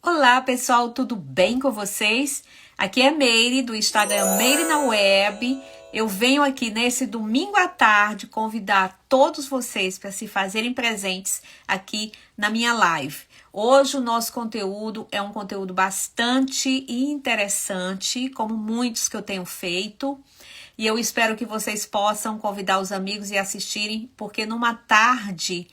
Olá pessoal, tudo bem com vocês? Aqui é Meire do Instagram Meire na Web. Eu venho aqui nesse domingo à tarde convidar todos vocês para se fazerem presentes aqui na minha live. Hoje o nosso conteúdo é um conteúdo bastante interessante, como muitos que eu tenho feito. E eu espero que vocês possam convidar os amigos e assistirem, porque numa tarde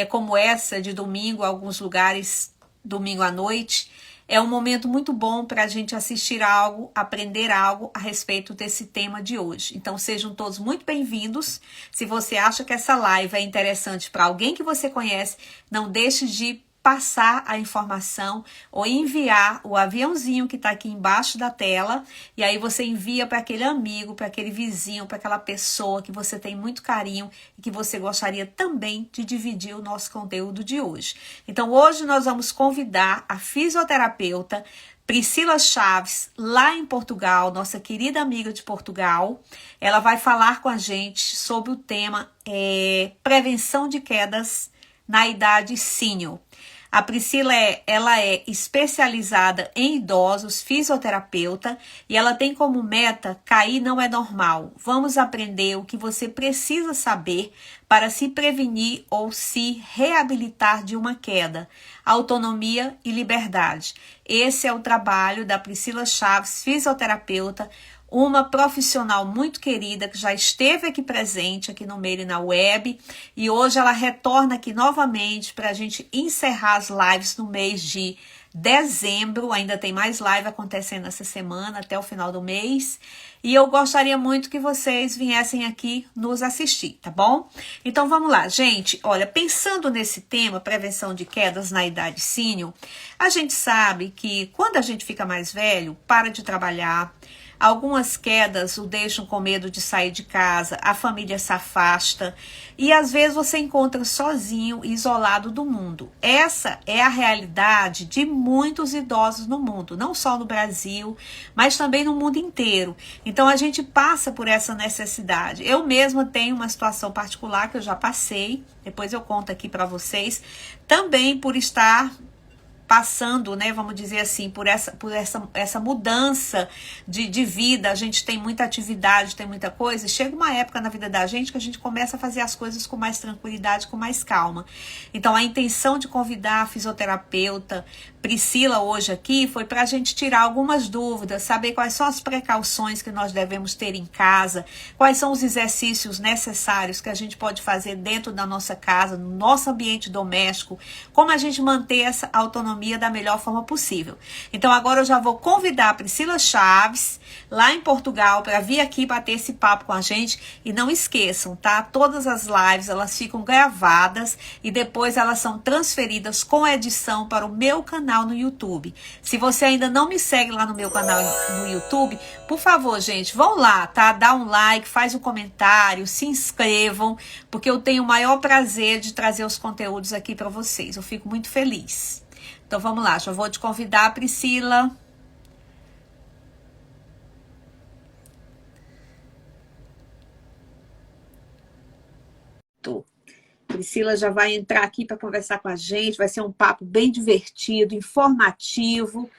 como essa de domingo, alguns lugares domingo à noite, é um momento muito bom para a gente assistir algo, aprender algo a respeito desse tema de hoje. Então sejam todos muito bem-vindos. Se você acha que essa live é interessante para alguém que você conhece, não deixe de passar a informação ou enviar o aviãozinho que está aqui embaixo da tela, e aí você envia para aquele amigo, para aquele vizinho, para aquela pessoa que você tem muito carinho e que você gostaria também de dividir o nosso conteúdo de hoje. Então hoje nós vamos convidar a fisioterapeuta Priscila Chaves, lá em Portugal, nossa querida amiga de Portugal. Ela vai falar com a gente sobre o tema prevenção de quedas na idade sênior. A Priscila ela é especializada em idosos, fisioterapeuta, e ela tem como meta cair não é normal. Vamos aprender o que você precisa saber para se prevenir ou se reabilitar de uma queda. Autonomia e liberdade. Esse é o trabalho da Priscila Chaves, fisioterapeuta, uma profissional muito querida que já esteve aqui presente aqui no Meire na Web, e hoje ela retorna aqui novamente para a gente encerrar as lives no mês de dezembro. Ainda tem mais live acontecendo essa semana até o final do mês, e eu gostaria muito que vocês viessem aqui nos assistir, tá bom? Então vamos lá, gente. Olha, pensando nesse tema, prevenção de quedas na idade sênior, a gente sabe que quando a gente fica mais velho, para de trabalhar, algumas quedas o deixam com medo de sair de casa, a família se afasta e às vezes você encontra sozinho, isolado do mundo. Essa é a realidade de muitos idosos no mundo, não só no Brasil, mas também no mundo inteiro. Então a gente passa por essa necessidade. Eu mesma tenho uma situação particular que eu já passei, depois eu conto aqui para vocês, também por estar passando, né, vamos dizer assim, por essa mudança de vida. A gente tem muita atividade, tem muita coisa, e chega uma época na vida da gente que a gente começa a fazer as coisas com mais tranquilidade, com mais calma. Então a intenção de convidar a fisioterapeuta Priscila hoje aqui foi para a gente tirar algumas dúvidas, saber quais são as precauções que nós devemos ter em casa, quais são os exercícios necessários que a gente pode fazer dentro da nossa casa, no nosso ambiente doméstico, como a gente manter essa autonomia da melhor forma possível. Então agora eu já vou convidar a Priscila Chaves, lá em Portugal, para vir aqui bater esse papo com a gente. E não esqueçam, tá? Todas as lives, elas ficam gravadas e depois elas são transferidas com edição para o meu canal no YouTube. Se você ainda não me segue lá no meu canal no YouTube, por favor, gente, vão lá, tá? Dá um like, faz um comentário, se inscrevam, porque eu tenho o maior prazer de trazer os conteúdos aqui para vocês. Eu fico muito feliz. Então vamos lá, já vou te convidar, Priscila. Priscila já vai entrar aqui para conversar com a gente, vai ser um papo bem divertido, informativo.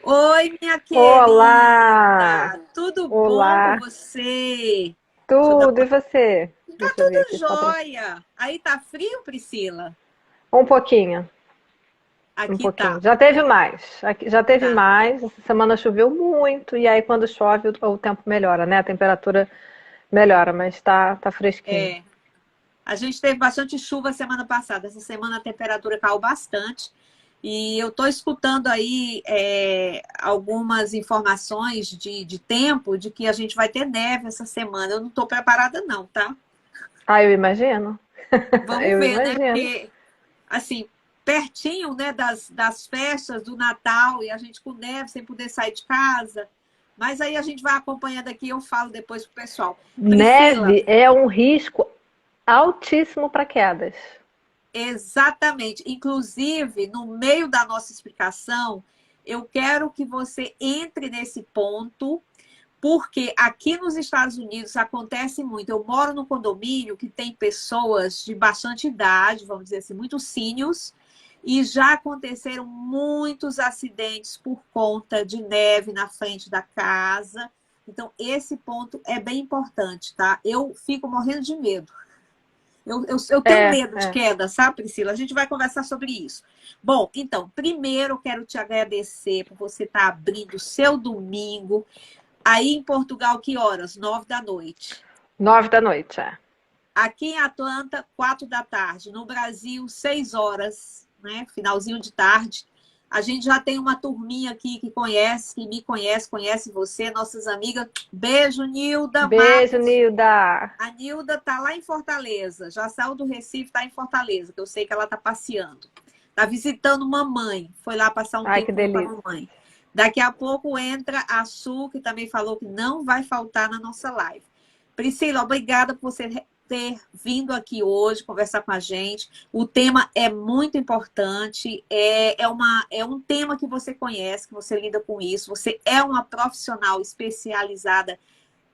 Oi, minha Olá! querida! Tudo bom com Olá! você? Deixa eu dar Tudo, e uma... você? Tá Deixa eu ver tudo aqui só para. jóia! Aí tá frio, Priscila? Um pouquinho, um Aqui pouquinho. tá, Já teve mais. Já teve tá. mais. Essa semana choveu muito, e aí quando chove o tempo melhora, né? A temperatura melhora, mas tá fresquinho. É. A gente teve bastante chuva semana passada. Essa semana a temperatura caiu bastante. E eu estou escutando aí algumas informações de tempo de que a gente vai ter neve essa semana. Eu não estou preparada não, tá? Ah, eu imagino. Vamos Eu ver, né? imagino. Porque, assim, pertinho, né, das festas do Natal, e a gente com neve, sem poder sair de casa. Mas aí a gente vai acompanhando aqui e eu falo depois pro pessoal. Priscila, Neve é um risco altíssimo para quedas. exatamente. Inclusive, no meio da nossa explicação, eu quero que você entre nesse ponto, porque aqui nos Estados Unidos acontece muito. Eu moro no condomínio que tem pessoas de bastante idade, vamos dizer assim, muito seniors, E já aconteceram muitos acidentes por conta de neve na frente da casa. Então, esse ponto é bem importante, tá? Eu fico morrendo de medo. Eu tenho É, medo de é. queda, sabe, Priscila? A gente vai conversar sobre isso. Bom, então, primeiro eu quero te agradecer por você estar abrindo o seu domingo. Aí em Portugal, que horas? 9 da noite. 9 da noite, é. Aqui em Atlanta, 4 da tarde. No Brasil, 6 horas, né? Finalzinho de tarde. A gente já tem uma turminha aqui que conhece, que me conhece, conhece você, nossas amigas. Beijo, Nilda Beijo, Matos. Nilda. A Nilda tá lá em Fortaleza. Já saiu do Recife, tá em Fortaleza, que eu sei que ela tá passeando. Tá visitando mamãe. Foi lá passar um Ai, que tempinho com a delícia. mamãe. Daqui a pouco entra a Su, que também falou que não vai faltar na nossa live. Priscila, obrigada por você ter vindo aqui hoje conversar com a gente. O tema é muito importante, é um tema que você conhece, que você lida com isso. Você é uma profissional especializada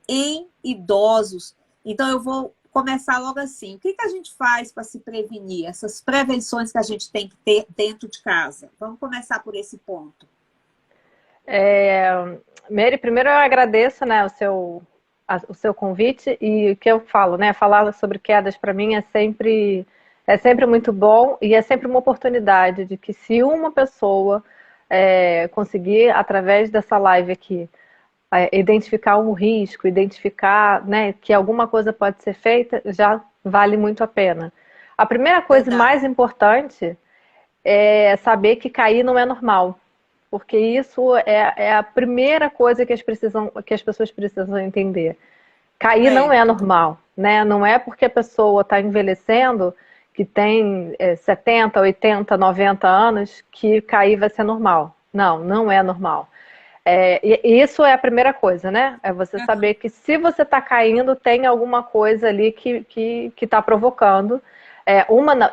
em idosos. Então, eu vou começar logo assim. O que a gente faz para se prevenir? Essas prevenções que a gente tem que ter dentro de casa. Vamos começar por esse ponto. É, Mary, primeiro eu agradeço, né, o seu convite e o que eu falo, né, falar sobre quedas para mim é sempre muito bom e é sempre uma oportunidade de que se uma pessoa conseguir, através dessa live aqui, identificar um risco, identificar, né, que alguma coisa pode ser feita, já vale muito a pena. A primeira coisa Verdade. mais importante é saber que cair não é normal. Porque isso é a primeira coisa que as pessoas precisam entender. Cair não é Certo. normal, né? Não é porque a pessoa está envelhecendo, que tem 70, 80, 90 anos, que cair vai ser normal. Não, não é normal. E isso é a primeira coisa, né? É você saber que se você está caindo, tem alguma coisa ali que está provocando.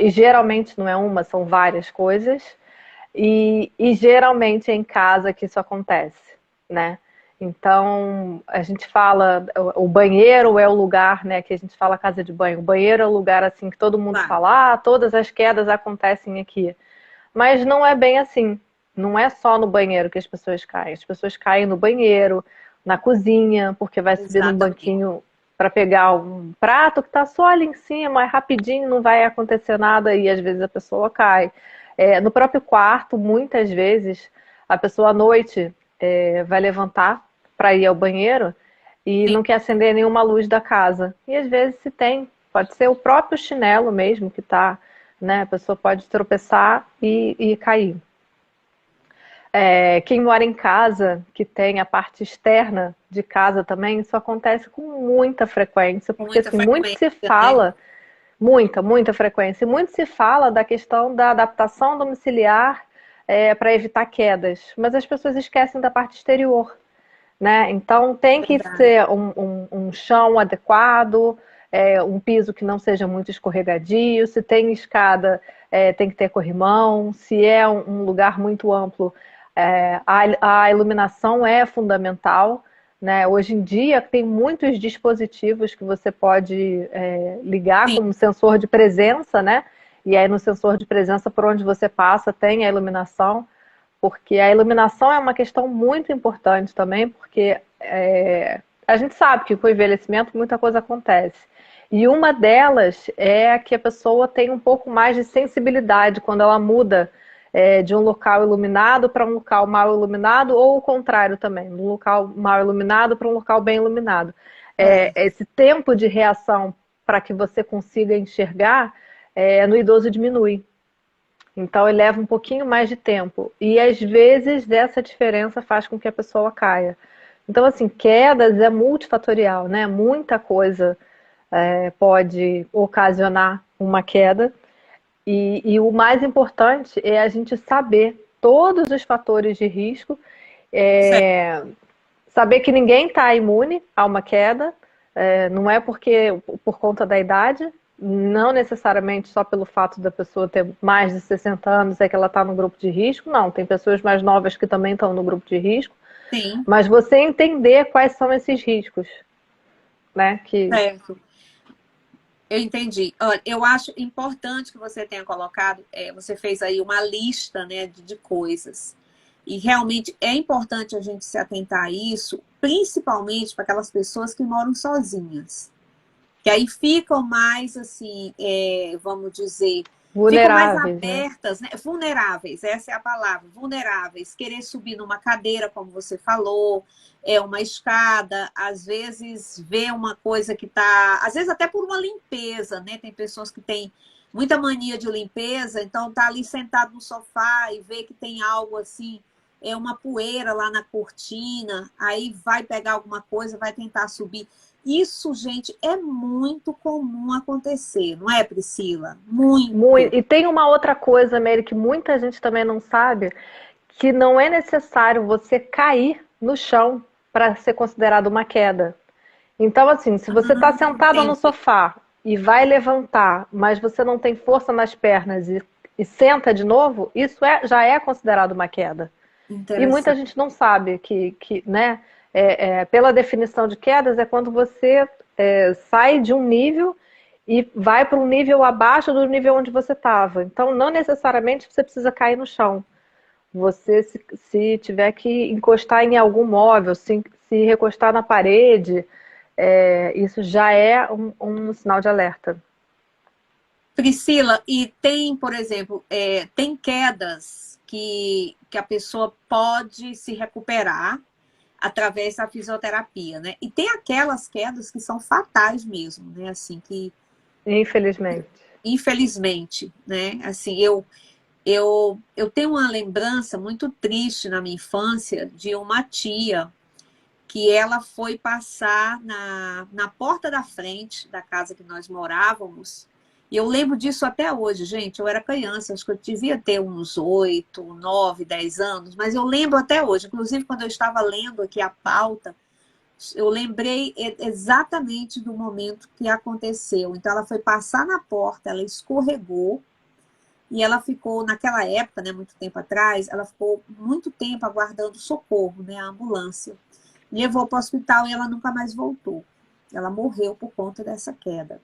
E geralmente não é uma, são várias coisas. E geralmente é em casa que isso acontece, né? Então, a gente fala, o banheiro é o lugar, né, que a gente fala casa de banho. O banheiro é o lugar, assim, que todo mundo Claro. fala, todas as quedas acontecem aqui. Mas não é bem assim. Não é só no banheiro que as pessoas caem. As pessoas caem no banheiro, na cozinha, porque vai subir num Exatamente. banquinho para pegar um prato que está só ali em cima, é rapidinho, não vai acontecer nada e às vezes a pessoa cai. No próprio quarto, muitas vezes, a pessoa à noite vai levantar para ir ao banheiro e Sim. não quer acender nenhuma luz da casa. E às vezes se tem, pode ser o próprio chinelo mesmo que está, né? A pessoa pode tropeçar e cair. Quem mora em casa, que tem a parte externa de casa também, isso acontece com muita frequência, Com porque muita assim, muito frequência, se né? fala, muita frequência, e muito se fala da questão da adaptação domiciliar para evitar quedas, mas as pessoas esquecem da parte exterior, né? Então tem que Verdade. ser um chão adequado, um piso que não seja muito escorregadio, se tem escada, tem que ter corrimão, se é um lugar muito amplo, a iluminação é fundamental. Né? Hoje em dia tem muitos dispositivos que você pode ligar Sim, com um sensor de presença, né? E aí no sensor de presença por onde você passa tem a iluminação. Porque a iluminação é uma questão muito importante também, porque a gente sabe que com o envelhecimento muita coisa acontece. E uma delas é que a pessoa tem um pouco mais de sensibilidade quando ela muda de um local iluminado para um local mal iluminado, ou o contrário também, de um local mal iluminado para um local bem iluminado. é. Esse tempo de reação para que você consiga enxergar no idoso diminui. Então, ele leva um pouquinho mais de tempo. E às vezes essa diferença faz com que a pessoa caia. Então, assim, quedas é multifatorial, né? Muita coisa pode ocasionar uma queda. E o mais importante é a gente saber todos os fatores de risco, Certo. saber que ninguém está imune a uma queda, não é porque por conta da idade, não necessariamente só pelo fato da pessoa ter mais de 60 anos é que ela está no grupo de risco, não, tem pessoas mais novas que também estão no grupo de risco, Sim, mas você entender quais são esses riscos, né? Que certo. Eu entendi. Olha, eu acho importante que você tenha colocado, você fez aí uma lista, né, de coisas. E realmente é importante a gente se atentar a isso, principalmente para aquelas pessoas que moram sozinhas. Que aí ficam mais, assim, vamos dizer, ficam mais Vulneráveis, né? abertas, né? Vulneráveis, essa é a palavra, vulneráveis. Querer subir numa cadeira, como você falou, uma escada, às vezes ver uma coisa que está, às vezes até por uma limpeza, né? Tem pessoas que têm muita mania de limpeza, então tá ali sentado no sofá e vê que tem algo assim, uma poeira lá na cortina, aí vai pegar alguma coisa, vai tentar subir. Isso, gente, é muito comum acontecer, não é, Priscila? Muito. Muito. E tem uma outra coisa, Mary, que muita gente também não sabe, que não é necessário você cair no chão para ser considerado uma queda. Então, assim, se você está sentada no Entendi. sofá e vai levantar, mas você não tem força nas pernas e senta de novo, isso já é considerado uma queda. E muita Interessante. gente não sabe né, pela definição de quedas, é quando você sai de um nível e vai para um nível abaixo do nível onde você estava. Então, não necessariamente você precisa cair no chão. Você, se tiver que encostar em algum móvel, se recostar na parede, isso já é um sinal de alerta. Priscila, e tem, por exemplo, tem quedas que a pessoa pode se recuperar através da fisioterapia, né? E tem aquelas quedas que são fatais mesmo, né? Assim, que Infelizmente. infelizmente, né? Assim, eu tenho uma lembrança muito triste na minha infância de uma tia que ela foi passar na porta da frente da casa que nós morávamos. E eu lembro disso até hoje, gente. Eu era criança, acho que eu devia ter uns 8, 9, 10 anos, mas eu lembro até hoje. Inclusive, quando eu estava lendo aqui a pauta, eu lembrei exatamente do momento que aconteceu. Então, ela foi passar na porta, ela escorregou, e ela ficou, naquela época, né, muito tempo atrás, ela ficou muito tempo aguardando socorro, né, a ambulância. Levou para o hospital e ela nunca mais voltou. Ela morreu por conta dessa queda.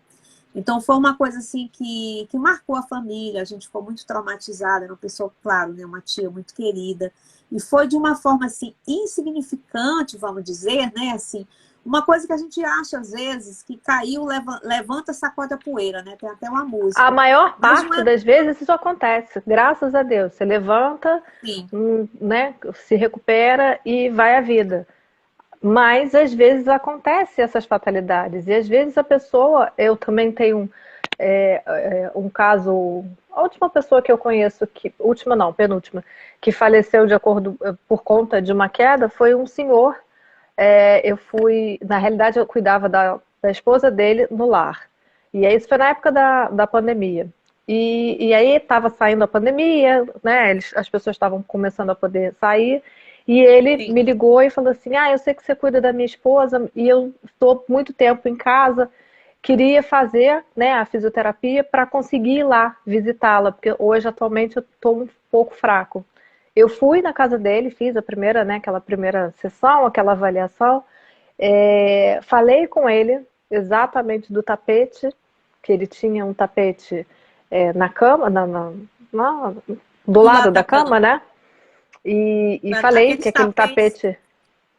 Então foi uma coisa assim que marcou a família, a gente ficou muito traumatizada, era uma pessoa, claro, né, uma tia muito querida, e foi de uma forma assim insignificante, vamos dizer, né, assim, uma coisa que a gente acha às vezes que caiu, levanta, sacode a poeira, né? Tem até uma A música. maior Mas não parte é das vezes isso acontece, graças a Deus. Você levanta, assim. né, se recupera e vai à vida. Mas às vezes acontece essas fatalidades. E às vezes a pessoa, eu também tenho um caso, a última pessoa que eu conheço, última não, penúltima, que faleceu de acordo por conta de uma queda, foi um senhor. Eu fui, na realidade, eu cuidava da esposa dele no lar. E aí isso foi na época da pandemia. E aí estava saindo a pandemia, né? As pessoas estavam começando a poder sair. E ele Sim. me ligou e falou assim: Ah, eu sei que você cuida da minha esposa e eu estou muito tempo em casa. Queria fazer, né, a fisioterapia para conseguir ir lá visitá-la, porque hoje, atualmente, eu estou um pouco fraco. Eu fui na casa dele, fiz a primeira, né, aquela primeira sessão, aquela avaliação, falei com ele exatamente do tapete, que ele tinha um tapete na cama, do Do lado lado da da cama, cama. né? E falei que Aqueles aquele tapetes, tapete.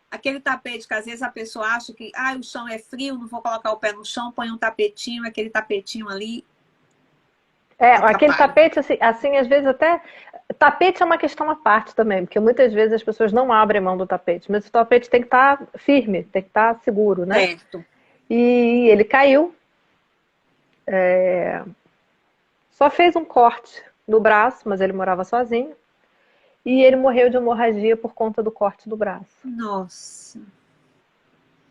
aquele tapete que às vezes a pessoa acha que o chão é frio, não vou colocar o pé no chão, põe um tapetinho, aquele tapetinho ali Aquele atrapalha. tapete, assim, às vezes até. Tapete é uma questão à parte também, porque muitas vezes as pessoas não abrem mão do tapete, mas o tapete tem que estar firme, tem que estar seguro, né? Certo. E ele caiu, só fez um corte no braço, mas ele morava sozinho, e ele morreu de hemorragia por conta do corte do braço. Nossa.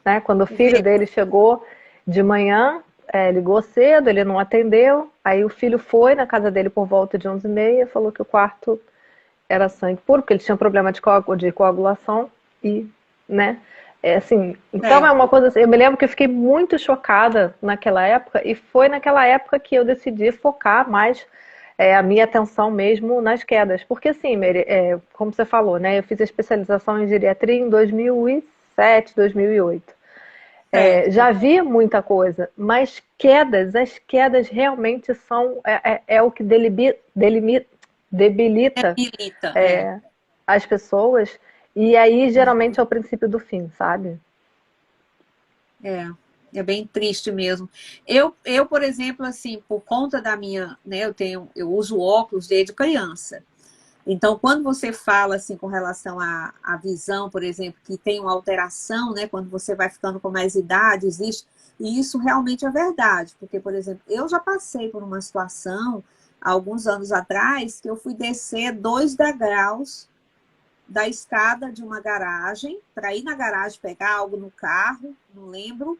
Né? Quando o filho Vê. dele chegou de manhã, ligou cedo, ele não atendeu, aí o filho foi na casa dele por volta de 11h30, falou que o quarto era sangue puro, porque ele tinha problema de coagulação e, né? Assim, então é Certo. uma coisa assim, eu me lembro que eu fiquei muito chocada naquela época e foi naquela época que eu decidi focar mais a minha atenção mesmo nas quedas, porque assim, Mary, como você falou, né? Eu fiz a especialização em geriatria em 2007, 2008. certo. Já vi muita coisa, mas as quedas realmente são o que debilita Debilita, é. as pessoas, e aí geralmente é o princípio do fim, sabe? É, é bem triste mesmo. Por exemplo, assim, por conta da minha, né, eu uso óculos desde criança. Então, quando você fala assim com relação à visão, por exemplo, que tem uma alteração, né, quando você vai ficando com mais idade, existe, e isso realmente é verdade, porque, por exemplo, eu já passei por uma situação há alguns anos atrás que eu fui descer 2 degraus da escada de uma garagem, para ir na garagem pegar algo no carro, não lembro,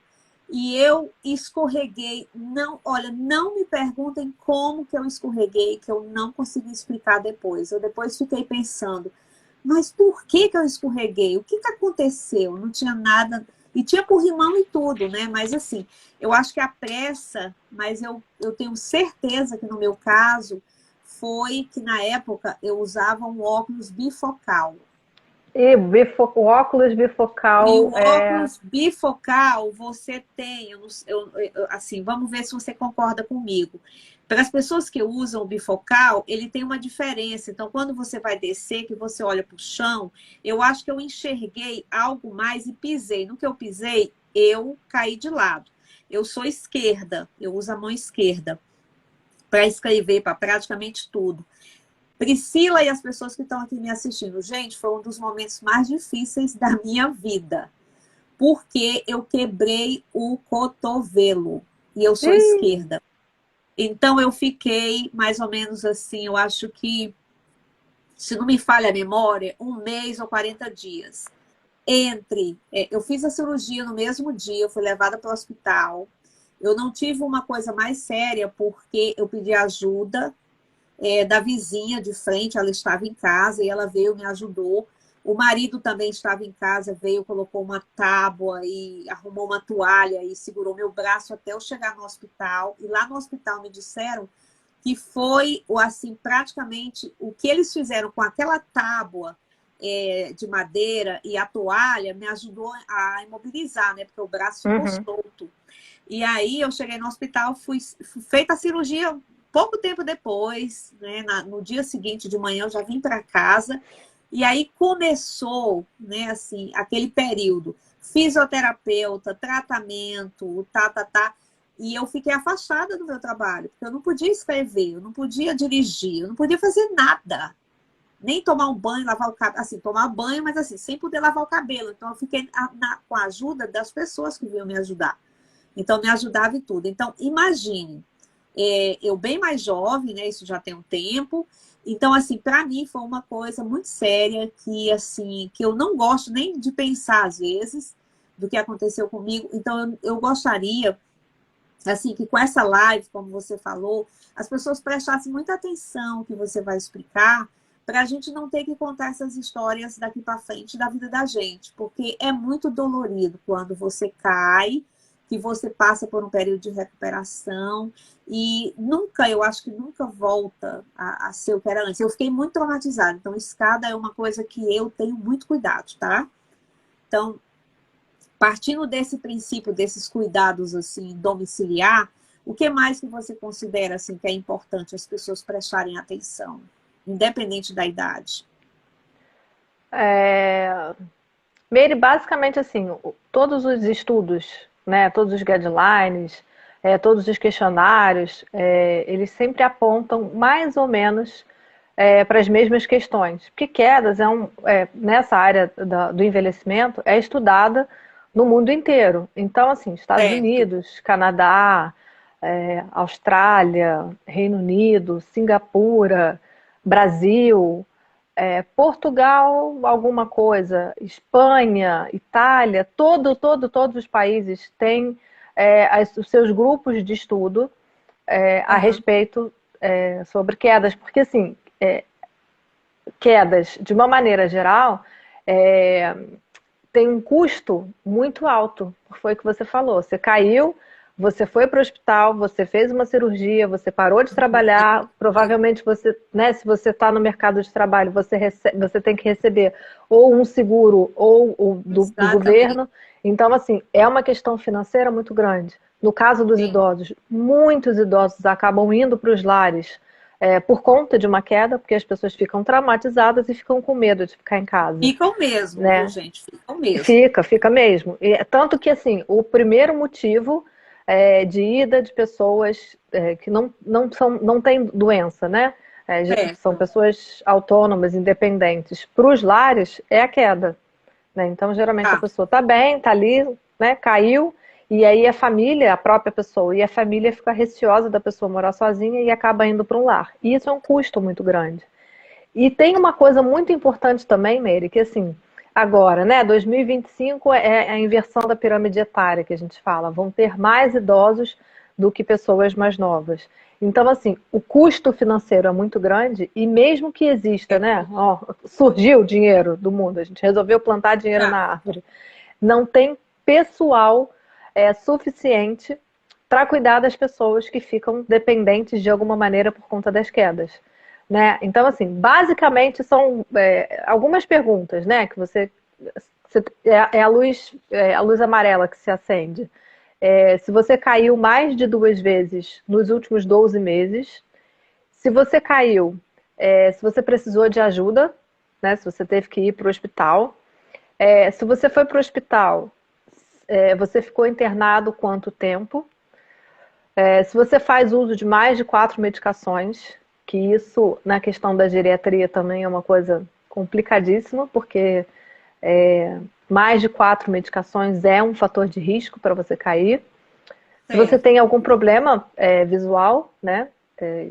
e eu escorreguei. Não, olha, não me perguntem como que eu escorreguei, que eu não consegui explicar depois. Eu depois fiquei pensando, mas por que que eu escorreguei? O que que aconteceu? Não tinha nada, e tinha corrimão e tudo, né? Mas assim, eu acho que a pressa, mas eu tenho certeza que no meu caso foi que na época eu usava um óculos bifocal. E o óculos E bifocal o óculos bifocal, você tem, assim, vamos ver se você concorda comigo. Para as pessoas que usam o bifocal, ele tem uma diferença. Então, quando você vai descer, que você olha para o chão, eu acho que eu enxerguei algo mais e pisei. No que eu pisei, eu caí de lado. Eu sou esquerda, eu uso a mão esquerda para escrever, para praticamente tudo. Priscila e as pessoas que estão aqui me assistindo, gente, foi um dos momentos mais difíceis da minha vida, porque eu quebrei o cotovelo e eu sou Ih, esquerda. Então eu fiquei mais ou menos assim, eu acho que, se não me falha a memória, 1 mês ou 40 dias. Eu fiz a cirurgia no mesmo dia, eu fui levada para o hospital. Eu não tive uma coisa mais séria porque eu pedi ajuda da vizinha de frente, ela estava em casa e ela veio, me ajudou. O marido também estava em casa, veio, colocou uma tábua e arrumou uma toalha e segurou meu braço até eu chegar no hospital. E lá no hospital me disseram que foi, assim, praticamente o que eles fizeram com aquela tábua de madeira e a toalha me ajudou a imobilizar, né? Porque o braço ficou uhum. solto. E aí eu cheguei no hospital, fui feita a cirurgia pouco tempo depois, né? No dia seguinte de manhã eu já vim para casa. E aí começou, né, assim, aquele período. Fisioterapeuta, tratamento, tá. E eu fiquei afastada do meu trabalho, porque eu não podia escrever, eu não podia dirigir, eu não podia fazer nada. Nem tomar um banho, lavar o cabelo, assim, tomar banho, mas assim, sem poder lavar o cabelo. Então eu fiquei com a ajuda das pessoas que vinham me ajudar. Então me ajudava e tudo. Então, imagine, eu bem mais jovem, né? Isso já tem um tempo. Então, assim, para mim foi uma coisa muito séria que, assim, que eu não gosto nem de pensar às vezes do que aconteceu comigo. Então, eu gostaria, assim, que com essa live, como você falou, as pessoas prestassem muita atenção no que você vai explicar, para a gente não ter que contar essas histórias daqui para frente da vida da gente, porque é muito dolorido quando você cai, que você passa por um período de recuperação e nunca, eu acho que nunca volta a ser o que era antes. Eu fiquei muito traumatizada, então escada é uma coisa que eu tenho muito cuidado, tá? Então, partindo desse princípio, desses cuidados assim domiciliar, o que mais que você considera assim que é importante as pessoas prestarem atenção, independente da idade? É, Meire, basicamente assim, todos os estudos, né, todos os guidelines, todos os questionários, eles sempre apontam mais ou menos para as mesmas questões. Porque quedas nessa área do envelhecimento é estudada no mundo inteiro. Então, assim, Estados Certo. Unidos, Canadá, Austrália, Reino Unido, Singapura, Brasil, Portugal, alguma coisa, Espanha, Itália, todos os países têm os seus grupos de estudo a Uhum. respeito sobre quedas, porque assim, quedas, de uma maneira geral, é, tem um custo muito alto. Foi o que você falou. Você caiu, você foi para o hospital, você fez uma cirurgia, você parou de trabalhar, provavelmente você, né, se você está no mercado de trabalho, você tem que receber ou um seguro ou o do Exatamente. governo. Então, assim, é uma questão financeira muito grande. No caso dos Sim. idosos, muitos idosos acabam indo para os lares por conta de uma queda, porque as pessoas ficam traumatizadas e ficam com medo de ficar em casa, Ficam mesmo, viu, né? gente? Ficam mesmo. Fica mesmo. Tanto que, assim, o primeiro motivo de ida de pessoas que não têm doença, né? São Certo. pessoas autônomas, independentes, para os lares é a queda, né? Então, geralmente a Tá. pessoa está bem, está ali, né? Caiu, e aí a família, a própria pessoa, e a família fica receosa da pessoa morar sozinha e acaba indo para um lar. E isso é um custo muito grande. E tem uma coisa muito importante também, Meire, que assim, agora, né, 2025 é a inversão da pirâmide etária que a gente fala. Vão ter mais idosos do que pessoas mais novas. Então, assim, o custo financeiro é muito grande e mesmo que exista, É, né, ó, surgiu dinheiro do mundo, a gente resolveu plantar dinheiro tá. na árvore, não tem pessoal suficiente para cuidar das pessoas que ficam dependentes de alguma maneira por conta das quedas. Né? Então, assim, basicamente são algumas perguntas, né? Que a luz amarela que se acende. Se você caiu mais de 2 vezes nos últimos 12 meses, se você caiu, se você precisou de ajuda, né? Se você teve que ir para o hospital, se você foi para o hospital, você ficou internado quanto tempo? Se você faz uso de mais de 4 medicações, que isso na questão da geriatria também é uma coisa complicadíssima, porque mais de 4 medicações é um fator de risco para você cair. Se você Certo. tem algum problema visual, né?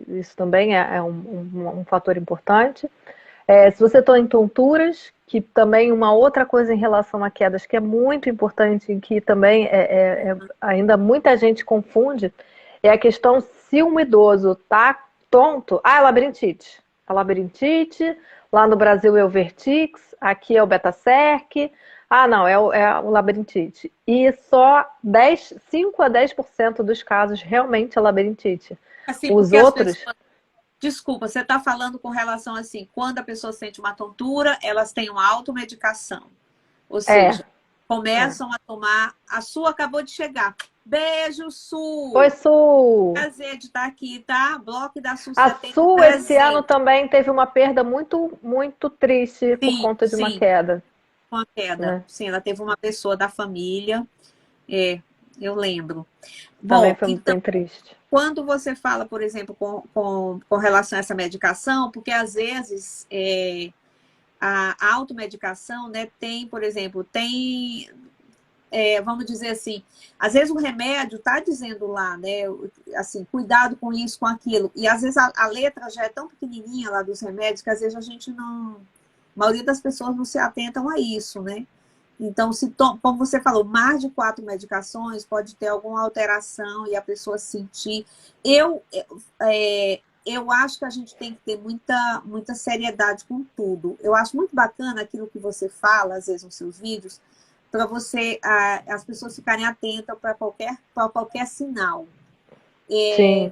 Isso também é um fator importante. Se você está em tonturas, que também uma outra coisa em relação a quedas que é muito importante e que também ainda muita gente confunde, é a questão se um idoso está tonto, é labirintite. A labirintite, lá no Brasil é o vertix, aqui é o beta-cerc, não, é o labirintite. E só 5 a 10% dos casos realmente é labirintite. Assim, Os porque as outros, pessoas. Desculpa, você está falando com relação assim, quando a pessoa sente uma tontura, elas têm uma automedicação. Ou é, seja, começam a tomar. A Su acabou de chegar. Beijo, Oi, Su! Su! Prazer de estar aqui, tá? Bloco da Su A 70 Su esse ano presente. também teve uma perda muito, muito triste por Sim, conta de uma sim, queda, com a queda. né? Sim, ela teve uma pessoa da família. É, eu lembro. Também Bom, foi então, bem triste. quando você fala, por exemplo, com relação a essa medicação, porque às vezes a automedicação, né, tem, por exemplo, vamos dizer assim, às vezes o remédio está dizendo lá, né, assim, cuidado com isso, com aquilo, e às vezes a letra já é tão pequenininha lá dos remédios que às vezes a gente não, a maioria das pessoas não se atentam a isso, né? Então, como você falou, mais de 4 medicações pode ter alguma alteração e a pessoa sentir. Eu acho que a gente tem que ter muita seriedade com tudo. Eu acho muito bacana aquilo que você fala, às vezes, nos seus vídeos, para as pessoas ficarem atentas para qualquer sinal. Sim,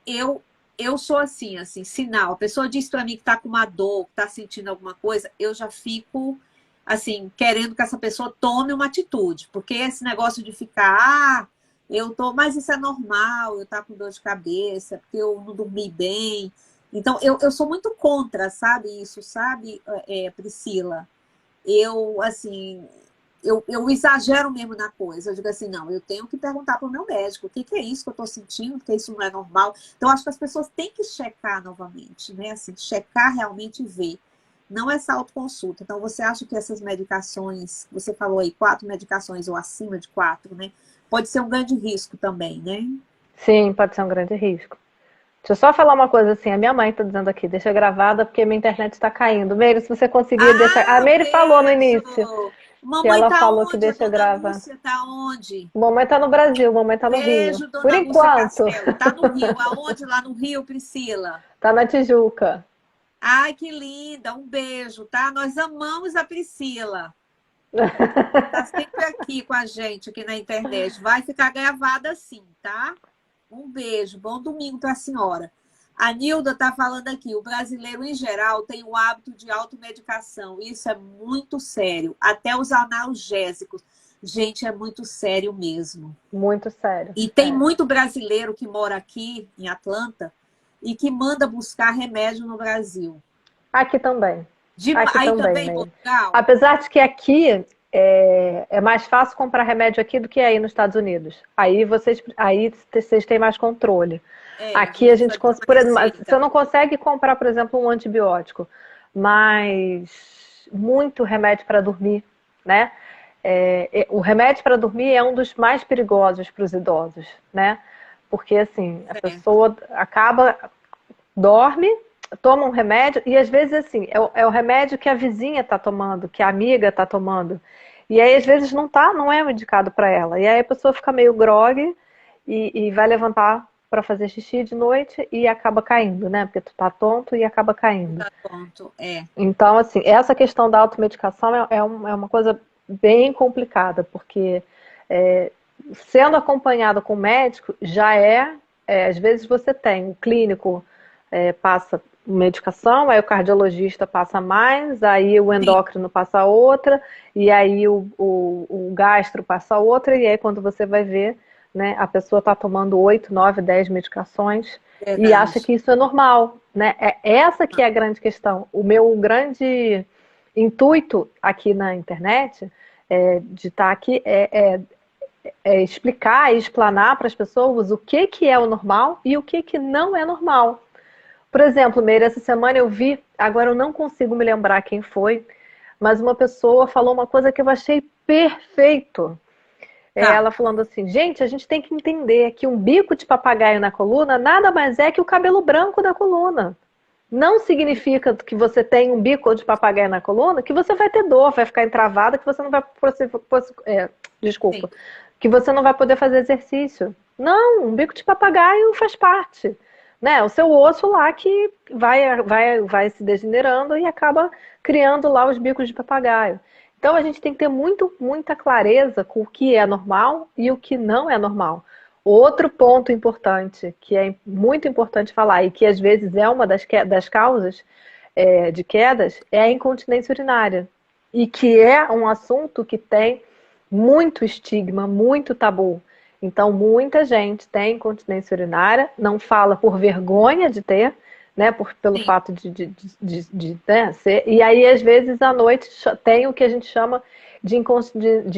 Eu, eu sou assim, sinal. A pessoa diz para mim que está com uma dor, que está sentindo alguma coisa, eu já fico assim, querendo que essa pessoa tome uma atitude, porque esse negócio de ficar, mas isso é normal, eu tá com dor de cabeça, porque eu não dormi bem. Então, eu sou muito contra, sabe, isso, sabe, Priscila? Assim, eu exagero mesmo na coisa. Eu digo assim, não, eu tenho que perguntar para o meu médico o que é isso que eu estou sentindo, porque isso não é normal. Então, acho que as pessoas têm que checar novamente, né? Assim, checar realmente e ver. Não essa autoconsulta. Então, você acha que essas medicações, você falou aí, 4 medicações ou acima de 4, né? Pode ser um grande risco também, né? sim, pode ser um grande risco. Deixa eu só falar uma coisa assim, a minha mãe está dizendo aqui, deixa gravada porque minha internet está caindo. Meire, se você conseguir deixar. A Meire falou no início Beijo! que Mamãe ela tá falou que onde? A deixa dona gravar. Lúcia tá onde? Mamãe está no Brasil, mamãe está no Rio. Beijo, Por dona Lúcia enquanto, Castelo. Tá no Rio. Aonde? Lá no Rio, Priscila? está na Tijuca. Ai, que linda. Um beijo, tá? Nós amamos a Priscila. Tá sempre aqui com a gente, aqui na internet. Vai ficar gravada assim, tá? Um beijo, bom domingo para a senhora. A Nilda está falando aqui, o brasileiro em geral tem o hábito de automedicação. Isso é muito sério. Até os analgésicos. Gente, é muito sério mesmo. Muito sério. E tem muito brasileiro que mora aqui em Atlanta e que manda buscar remédio no Brasil. Aqui também. Aqui Aí também, também em Meire. Portugal? Apesar de que aqui é mais fácil comprar remédio aqui do que aí nos Estados Unidos. Aí vocês têm mais controle. É, a Aqui gente a precisa gente de uma você receita. não consegue comprar, por exemplo, um antibiótico, mas muito remédio para dormir, né? O remédio para dormir é um dos mais perigosos para os idosos, né? Porque assim, a Certo. pessoa acaba, dorme, toma um remédio e às vezes assim, é o remédio que a vizinha está tomando, que a amiga está tomando. E aí às vezes não é indicado para ela. E aí a pessoa fica meio grogue e vai levantar para fazer xixi de noite e acaba caindo, né? Porque tu tá tonto e acaba caindo. Tá pronto. É. Então, assim, essa questão da automedicação é uma coisa bem complicada, porque é, sendo acompanhado com o médico, às vezes você tem, o clínico passa medicação, aí o cardiologista passa mais, aí o Sim, endócrino passa outra, e aí o gastro passa outra, e aí quando você vai ver, né, a pessoa está tomando 8, 9, 10 medicações e acha verdade. que isso é normal, né? É essa que é a grande questão. O meu grande intuito aqui na internet de estar aqui é explicar e explanar para as pessoas o que é o normal e o que não é normal. Por exemplo, Meire, essa semana eu vi, agora eu não consigo me lembrar quem foi, mas uma pessoa falou uma coisa que eu achei perfeito. Tá. Ela falando assim, gente, a gente tem que entender que um bico de papagaio na coluna nada mais é que o cabelo branco da coluna. Não significa que você tem um bico de papagaio na coluna que você vai ter dor, vai ficar entravada, que você não vai Sim. desculpa, que você não vai poder fazer exercício. Não, um bico de papagaio faz parte, né? O seu osso lá que vai se degenerando e acaba criando lá os bicos de papagaio. Então a gente tem que ter muita clareza com o que é normal e o que não é normal. Outro ponto importante, que é muito importante falar, e que às vezes é uma das causas de quedas, é a incontinência urinária. E que é um assunto que tem muito estigma, muito tabu. Então, muita gente tem incontinência urinária, não fala por vergonha de ter, né, pelo Sim. fato né, ser. E aí, às vezes, à noite tem o que a gente chama de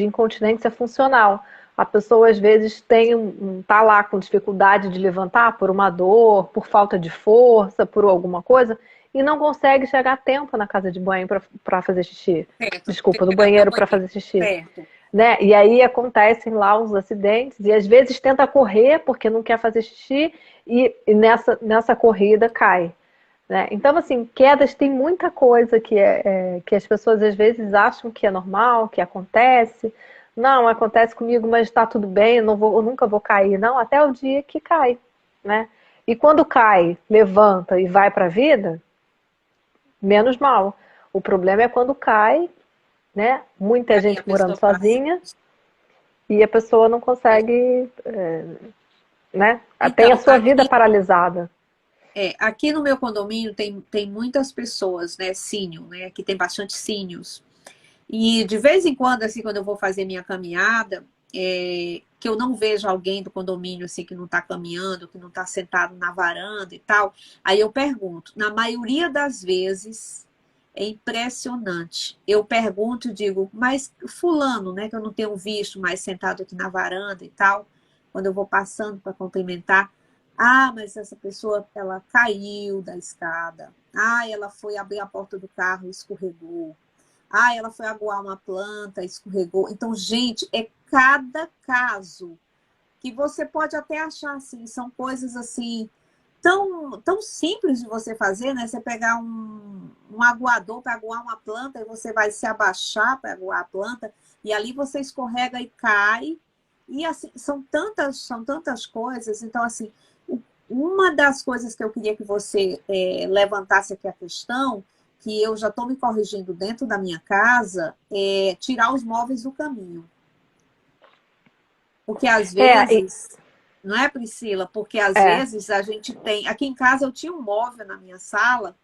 incontinência funcional. A pessoa às vezes tá lá com dificuldade de levantar por uma dor, por falta de força, por alguma coisa, e não consegue chegar a tempo na casa de banho para fazer xixi. Certo. Tem Desculpa, que no pegar até o banheiro para banheiro. fazer xixi. Certo. Né? E aí acontecem lá os acidentes, e às vezes tenta correr porque não quer fazer xixi, e nessa corrida cai. Né? Então, assim, quedas tem muita coisa que as pessoas às vezes acham que é normal, que acontece. Não, acontece comigo, mas está tudo bem, eu nunca vou cair. Não, até o dia que cai. Né? E quando cai, levanta e vai para a vida, menos mal. O problema é quando cai, né? Muita Aí gente a morando pessoa passa. sozinha e a pessoa não É. consegue, né? Tem a Então, sua vida paralisada. aqui no meu condomínio tem muitas pessoas, né, senior, né? Aqui tem bastante seniors. E de vez em quando, assim, quando eu vou fazer minha caminhada, que eu não vejo alguém do condomínio assim que não está caminhando, que não está sentado na varanda e tal, aí eu pergunto. Na maioria das vezes é impressionante. Eu pergunto e digo, mas fulano, né, que eu não tenho visto mais sentado aqui na varanda e tal, quando eu vou passando para cumprimentar, ah, mas essa pessoa ela caiu da escada. Ah, ela foi abrir a porta do carro e escorregou. Ah, ela foi aguar uma planta, escorregou. Então, gente, é cada caso que você pode até achar assim, são coisas assim tão simples de você fazer, né? Você pegar um aguador para aguar uma planta e você vai se abaixar para aguar a planta e ali você escorrega e cai. E assim, são tantas coisas. Então, assim, uma das coisas que eu queria que você levantasse aqui a questão que eu já estou me corrigindo dentro da minha casa é tirar os móveis do caminho. Porque às É, e- vezes, não é, Priscila? Porque às é, vezes a gente tem. Aqui em casa eu tinha um móvel na minha sala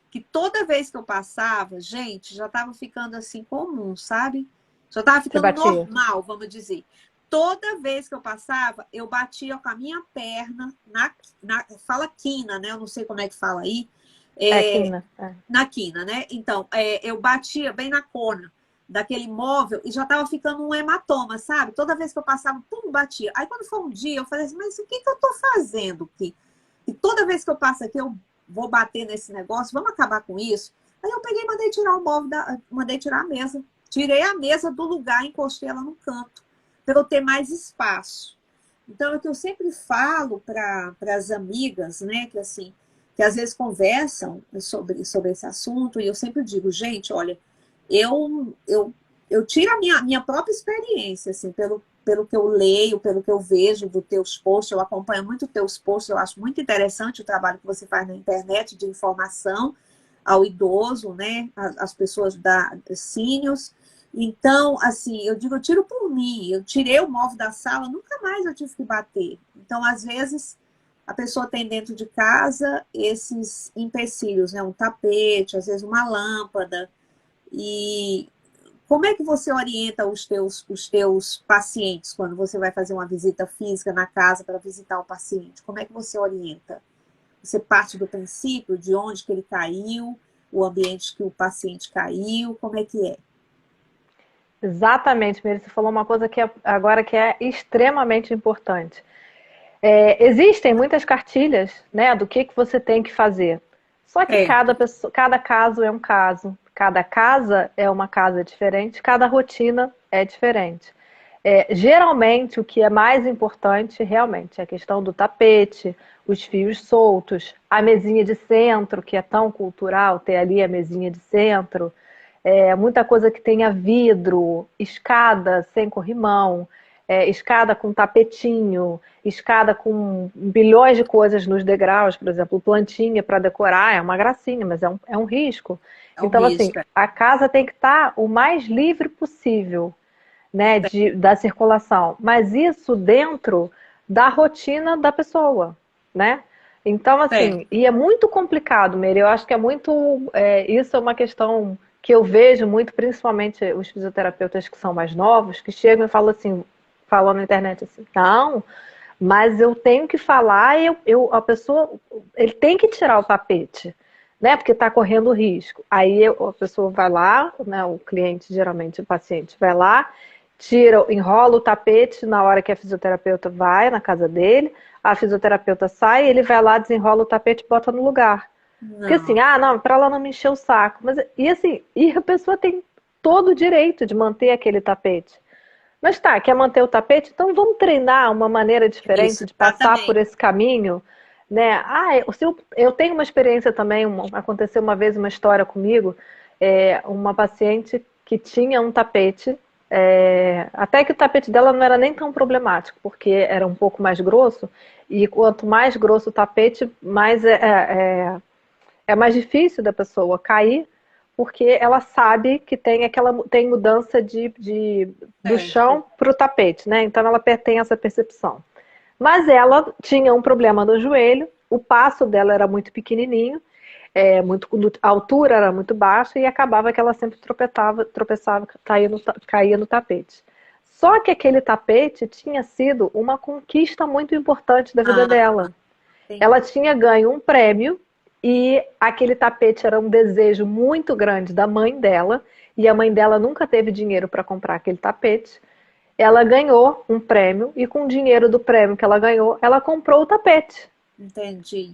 que toda vez que eu passava, gente, já estava ficando assim comum, sabe? Já estava Você ficando batia. normal, vamos dizer. Toda vez que eu passava, eu batia com a minha perna fala quina, né? Eu não sei como é que fala aí. É, É, quina. É. na quina, né? Então, eu batia bem na cona daquele móvel e já estava ficando um hematoma, sabe? Toda vez que eu passava, pum, batia. Aí quando foi um dia, eu falei assim, mas o que que eu tô fazendo aqui? E toda vez que eu passo aqui, eu vou bater nesse negócio, vamos acabar com isso? Aí eu peguei e mandei tirar o móvel, mandei tirar a mesa. Tirei a mesa do lugar e encostei ela no canto, para eu ter mais espaço. Então, é o que eu sempre falo para as amigas, né, que assim, que às vezes conversam sobre esse assunto, e eu sempre digo, gente, olha, eu tiro a minha própria experiência, assim, pelo que eu leio, pelo que eu vejo dos teus posts, eu acompanho muito teus posts, eu acho muito interessante o trabalho que você faz na internet de informação ao idoso, né, as pessoas da seniors. Então, assim, eu digo, eu tiro por mim, eu tirei o móvel da sala, nunca mais eu tive que bater. Então, às vezes, a pessoa tem dentro de casa esses empecilhos, né, um tapete, às vezes uma lâmpada, e como é que você orienta os teus pacientes quando você vai fazer uma visita física na casa para visitar o paciente? Como é que você orienta? Você parte do princípio de onde que ele caiu, o ambiente que o paciente caiu, como é que é? Exatamente, Mary, você falou uma coisa que agora que é extremamente importante. Existem muitas cartilhas, né, do que você tem que fazer. Só que Certo, cada caso é um caso, cada casa é uma casa diferente, cada rotina é diferente. Geralmente, o que é mais importante realmente é a questão do tapete, os fios soltos, a mesinha de centro, que é tão cultural ter ali a mesinha de centro, muita coisa que tenha vidro, escada sem corrimão, escada com tapetinho, escada com bilhões de coisas nos degraus, por exemplo, plantinha para decorar, é uma gracinha, mas é um risco. é um Então, assim, risco. a casa tem que estar o mais livre possível, né, da circulação, mas isso dentro da rotina da pessoa, né? Então, Certo. assim, e é muito complicado, Meire, eu acho que isso é uma questão que eu vejo muito, principalmente os fisioterapeutas que são mais novos, que chegam e falam assim, falam na internet assim, não, mas eu tenho que falar, a pessoa, ele tem que tirar o tapete, né? Porque está correndo risco. Aí a pessoa vai lá, né? O cliente, geralmente o paciente, vai lá, tira, enrola o tapete na hora que a fisioterapeuta vai na casa dele, a fisioterapeuta sai, ele vai lá, desenrola o tapete e bota no lugar. Porque assim, Não, não, para ela não me encher o saco. Mas, e assim, e a pessoa tem todo o direito de manter aquele tapete. Mas tá, quer manter o tapete? Então vamos treinar uma maneira isso, diferente de passar por exatamente. esse caminho, né? Eu tenho uma experiência também, aconteceu uma vez uma história comigo, uma paciente que tinha um tapete, até que o tapete dela não era nem tão problemático, porque era um pouco mais grosso, e quanto mais grosso o tapete, mais é mais difícil da pessoa cair, porque ela sabe que tem mudança do Certo. chão para o tapete, né? Então ela tem essa percepção. Mas ela tinha um problema no joelho, o passo dela era muito pequenininho, a altura era muito baixa e acabava que ela sempre tropeçava, caía no tapete. Só que aquele tapete tinha sido uma conquista muito importante da vida Ah, dela. entendi. Ela tinha ganho um prêmio e aquele tapete era um desejo muito grande da mãe dela, e a mãe dela nunca teve dinheiro para comprar aquele tapete. Ela ganhou um prêmio e com o dinheiro do prêmio que ela ganhou, ela comprou o tapete. Entendi.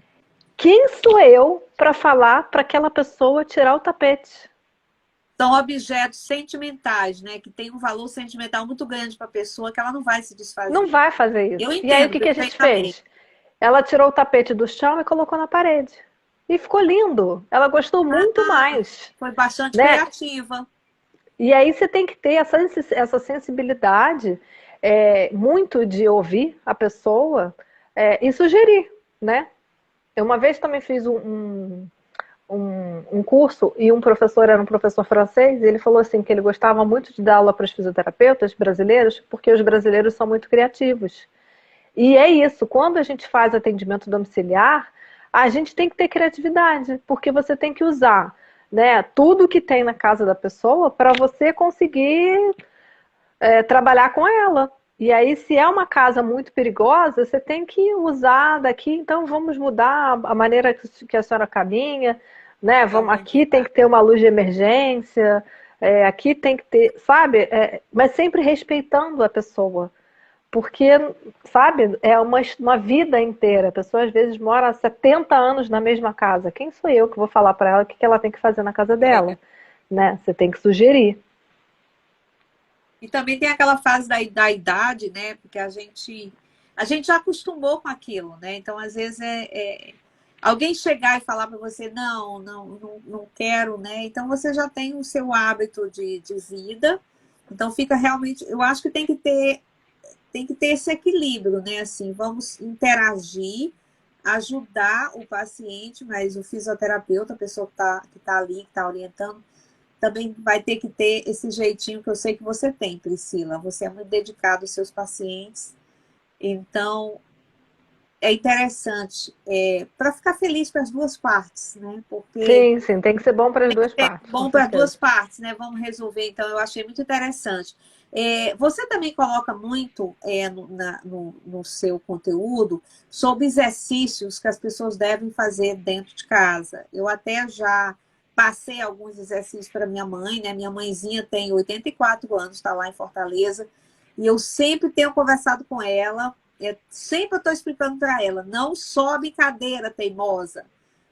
Quem sou eu para falar para aquela pessoa tirar o tapete? São objetos sentimentais, né? Que tem um valor sentimental muito grande para a pessoa que ela não vai se Não desfazer. vai fazer Eu isso. E aí o entendo que que a gente perfeitamente. fez? Ela tirou o tapete do chão e colocou na parede. E ficou lindo. Ela gostou muito mais, Foi bastante né? criativa. E aí você tem que ter essa sensibilidade, muito de ouvir a pessoa, e sugerir, né? Eu uma vez também fiz um curso e um professor era um professor francês e ele falou assim que ele gostava muito de dar aula para os fisioterapeutas brasileiros porque os brasileiros são muito criativos. E é isso, quando a gente faz atendimento domiciliar, a gente tem que ter criatividade, porque você tem que usar, né, tudo que tem na casa da pessoa para você conseguir trabalhar com ela. E aí, se é uma casa muito perigosa, você tem que usar daqui, então vamos mudar a maneira que a senhora caminha, né? Vamos, aqui tem que ter uma luz de emergência, aqui tem que ter, sabe? Mas sempre respeitando a pessoa. Porque, sabe, é uma vida inteira. A pessoa às vezes mora há 70 anos na mesma casa. Quem sou eu que vou falar para ela o que ela tem que fazer na casa dela? Né? Você tem que sugerir. E também tem aquela fase da idade, né? Porque a gente já acostumou com aquilo, né? Então, às vezes, alguém chegar e falar para você, não quero, né? Então, você já tem o seu hábito de vida. Então, fica realmente... Eu acho que tem que ter esse equilíbrio, né? Assim, vamos interagir, ajudar o paciente, mas o fisioterapeuta, a pessoa que tá ali, que está orientando, também vai ter que ter esse jeitinho que eu sei que você tem, Priscila. Você é muito dedicado aos seus pacientes. Então, é interessante para ficar feliz para as duas partes, né? Porque Sim, sim, tem que ser bom para as duas é partes, com bom para certeza. duas partes, né? Vamos resolver. Então, eu achei muito interessante. Você também coloca muito no seu conteúdo sobre exercícios que as pessoas devem fazer dentro de casa. Eu até já passei alguns exercícios para minha mãe, né? Minha mãezinha tem 84 anos, está lá em Fortaleza, e eu sempre tenho conversado com ela, sempre eu estou explicando para ela, não sobe cadeira teimosa,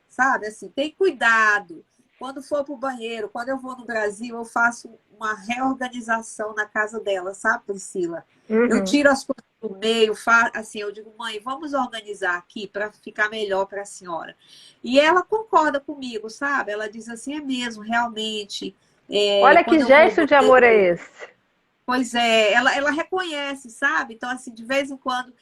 sabe? Assim, tem cuidado. Quando for para o banheiro, quando eu vou no Brasil, eu faço uma reorganização na casa dela, sabe, Priscila? Eu Uhum. tiro as coisas do meio, assim, eu digo, mãe, vamos organizar aqui para ficar melhor para a senhora. E ela concorda comigo, sabe? Ela diz assim, é mesmo, realmente. Olha que Quando eu vou ao gesto de amor é banheiro, esse. pois é, ela reconhece, sabe? Então, assim, de vez em quando,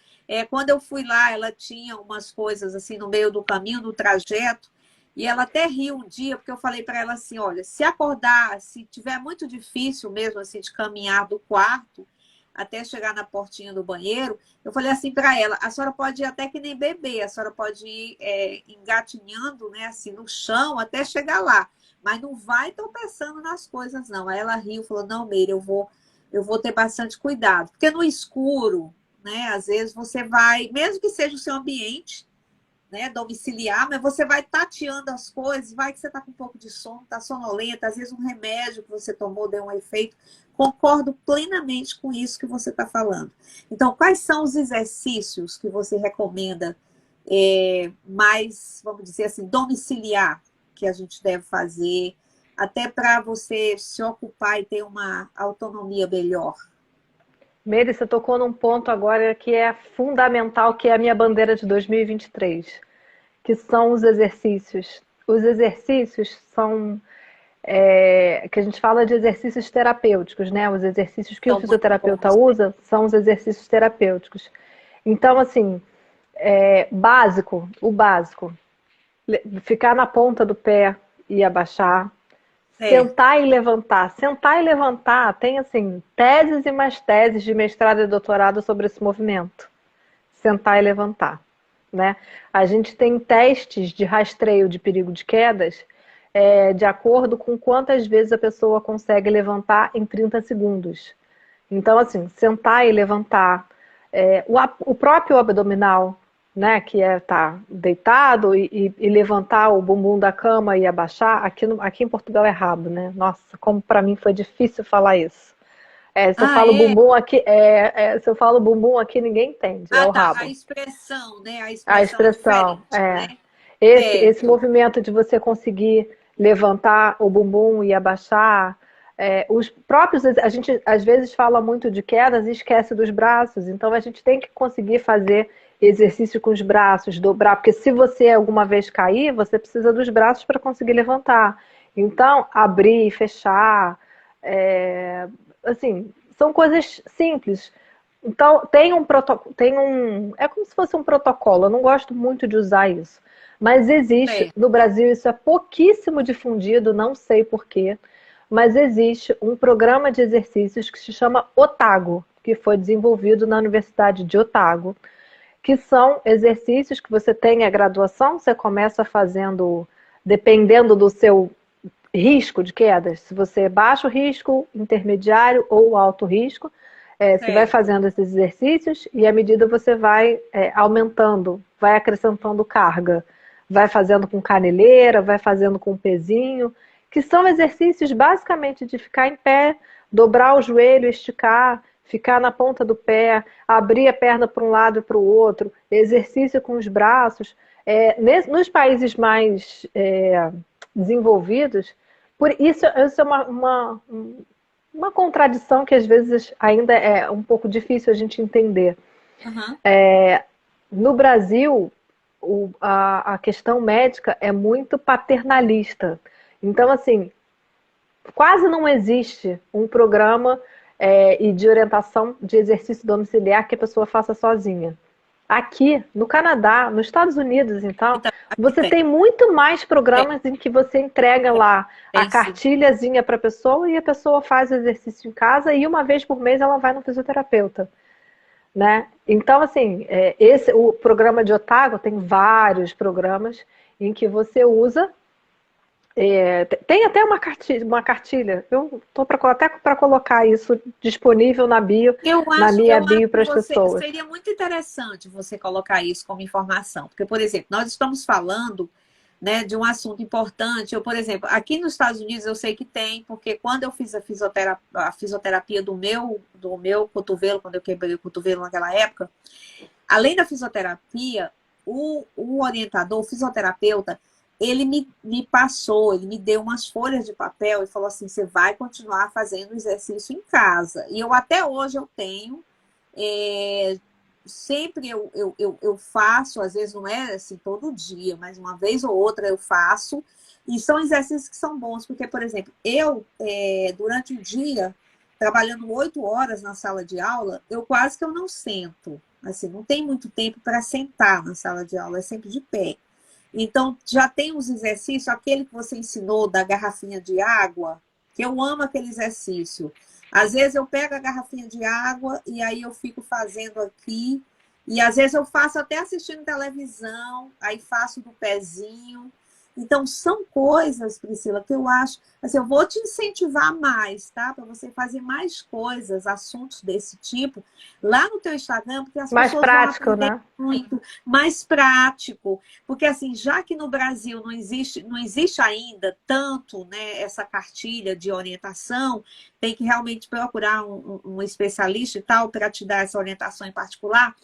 quando eu fui lá, ela tinha umas coisas assim no meio do caminho, no trajeto, e ela até riu um dia, porque eu falei para ela assim: olha, se acordar, se tiver muito difícil mesmo, assim, de caminhar do quarto até chegar na portinha do banheiro, eu falei assim para ela: a senhora pode ir até que nem bebê, a senhora pode ir engatinhando, né, assim, no chão até chegar lá, mas não vai tropeçando nas coisas, não. Aí ela riu, falou: não, Meire, eu vou ter bastante cuidado. Porque no escuro, né, às vezes você vai, mesmo que seja o seu ambiente, né, domiciliar, mas você vai tateando as coisas, vai que você está com um pouco de sono, está sonolenta, às vezes um remédio que você tomou deu um efeito. Concordo plenamente com isso que você está falando. Então, quais são os exercícios que você recomenda mais, vamos dizer assim, domiciliar, que a gente deve fazer, até para você se ocupar e ter uma autonomia melhor? Meire, você tocou num ponto agora que é fundamental, que é a minha bandeira de 2023, que são os exercícios. Os exercícios são, que a gente fala de exercícios terapêuticos, né? Os exercícios que o São muito fisioterapeuta bons. usa são os exercícios terapêuticos. Então, assim, o básico, ficar na ponta do pé e abaixar, É. sentar e levantar. Sentar e levantar tem, assim, teses e mais teses de mestrado e doutorado sobre esse movimento. Sentar e levantar, né? A gente tem testes de rastreio de perigo de quedas de acordo com quantas vezes a pessoa consegue levantar em 30 segundos. Então, assim, sentar e levantar, o próprio abdominal, né, que é estar deitado e levantar o bumbum da cama e abaixar, aqui em Portugal é rabo, né? Nossa, como para mim foi difícil falar isso. Se eu Ah, falo é? bumbum aqui, se eu falo bumbum aqui, ninguém entende, é Ah, o tá. A rabo. expressão, né? A A expressão é expressão diferente, é né? esse Certo. movimento de você conseguir levantar o bumbum e abaixar. Os próprios, a gente às vezes fala muito de quedas e esquece dos braços, então a gente tem que conseguir fazer exercício com os braços, dobrar, porque se você alguma vez cair, você precisa dos braços para conseguir levantar. Então, abrir e fechar, assim, são coisas simples. Então, tem um protocolo, é como se fosse um protocolo, eu não gosto muito de usar isso, Mas existe, É. no Brasil isso é pouquíssimo difundido, não sei por quê, mas existe um programa de exercícios que se chama Otago, que foi desenvolvido na Universidade de Otago, que são exercícios que você tem a graduação, você começa fazendo, dependendo do seu risco de quedas, se você é baixo risco, intermediário ou alto risco, você vai Certo. fazendo esses exercícios e à medida você vai aumentando, vai acrescentando carga, vai fazendo com caneleira, vai fazendo com pezinho, que são exercícios basicamente de ficar em pé, dobrar o joelho, esticar, ficar na ponta do pé, abrir a perna para um lado e para o outro, exercício com os braços. Nos países mais desenvolvidos, por isso é uma contradição que às vezes ainda é um pouco difícil a gente entender. Aham. No Brasil, a questão médica é muito paternalista. Então, assim, quase não existe um programa e de orientação de exercício domiciliar que a pessoa faça sozinha. Aqui, no Canadá, nos Estados Unidos, então, Então, aqui você tem. tem muito mais Tem, programas em que você entrega lá a tem sim. cartilhazinha para a pessoa e a pessoa faz o exercício em casa e uma vez por mês ela vai no fisioterapeuta, né? Então, assim, o programa de Otago tem vários programas em que você usa. Tem até uma cartilha. Eu estou até para colocar isso disponível na bio, na minha Eu acho bio que para as você pessoas. seria muito interessante você colocar isso como informação, porque, por exemplo, nós estamos falando, né, de um assunto importante. Eu, por exemplo, aqui nos Estados Unidos eu sei que tem, porque quando eu fiz a fisioterapia do meu cotovelo, quando eu quebrei o cotovelo naquela época, além da fisioterapia, o orientador, o fisioterapeuta, ele me passou, ele me deu umas folhas de papel e falou assim, você vai continuar fazendo exercício em casa. E eu até hoje eu tenho, é, sempre eu faço, às vezes não é assim todo dia, mas uma vez ou outra eu faço, e são exercícios que são bons, porque, por exemplo, durante o dia, trabalhando 8 horas na sala de aula, eu quase que eu não sento, assim, não tem muito tempo para sentar na sala de aula, é sempre de pé. Então, já tem os exercícios, aquele que você ensinou da garrafinha de água, que eu amo aquele exercício. Às vezes eu pego a garrafinha de água e aí eu fico fazendo aqui. E às vezes eu faço até assistindo televisão, aí faço do pezinho. Então, são coisas, Priscila, que eu acho. Assim, eu vou te incentivar mais, tá? Para você fazer mais coisas, assuntos desse tipo, lá no teu Instagram, porque as Mais pessoas vão prático, aprender né? muito, mais prático. Porque, assim, já que no Brasil não existe ainda tanto, né, essa cartilha de orientação, tem que realmente procurar um especialista e tal para te dar essa orientação em particular.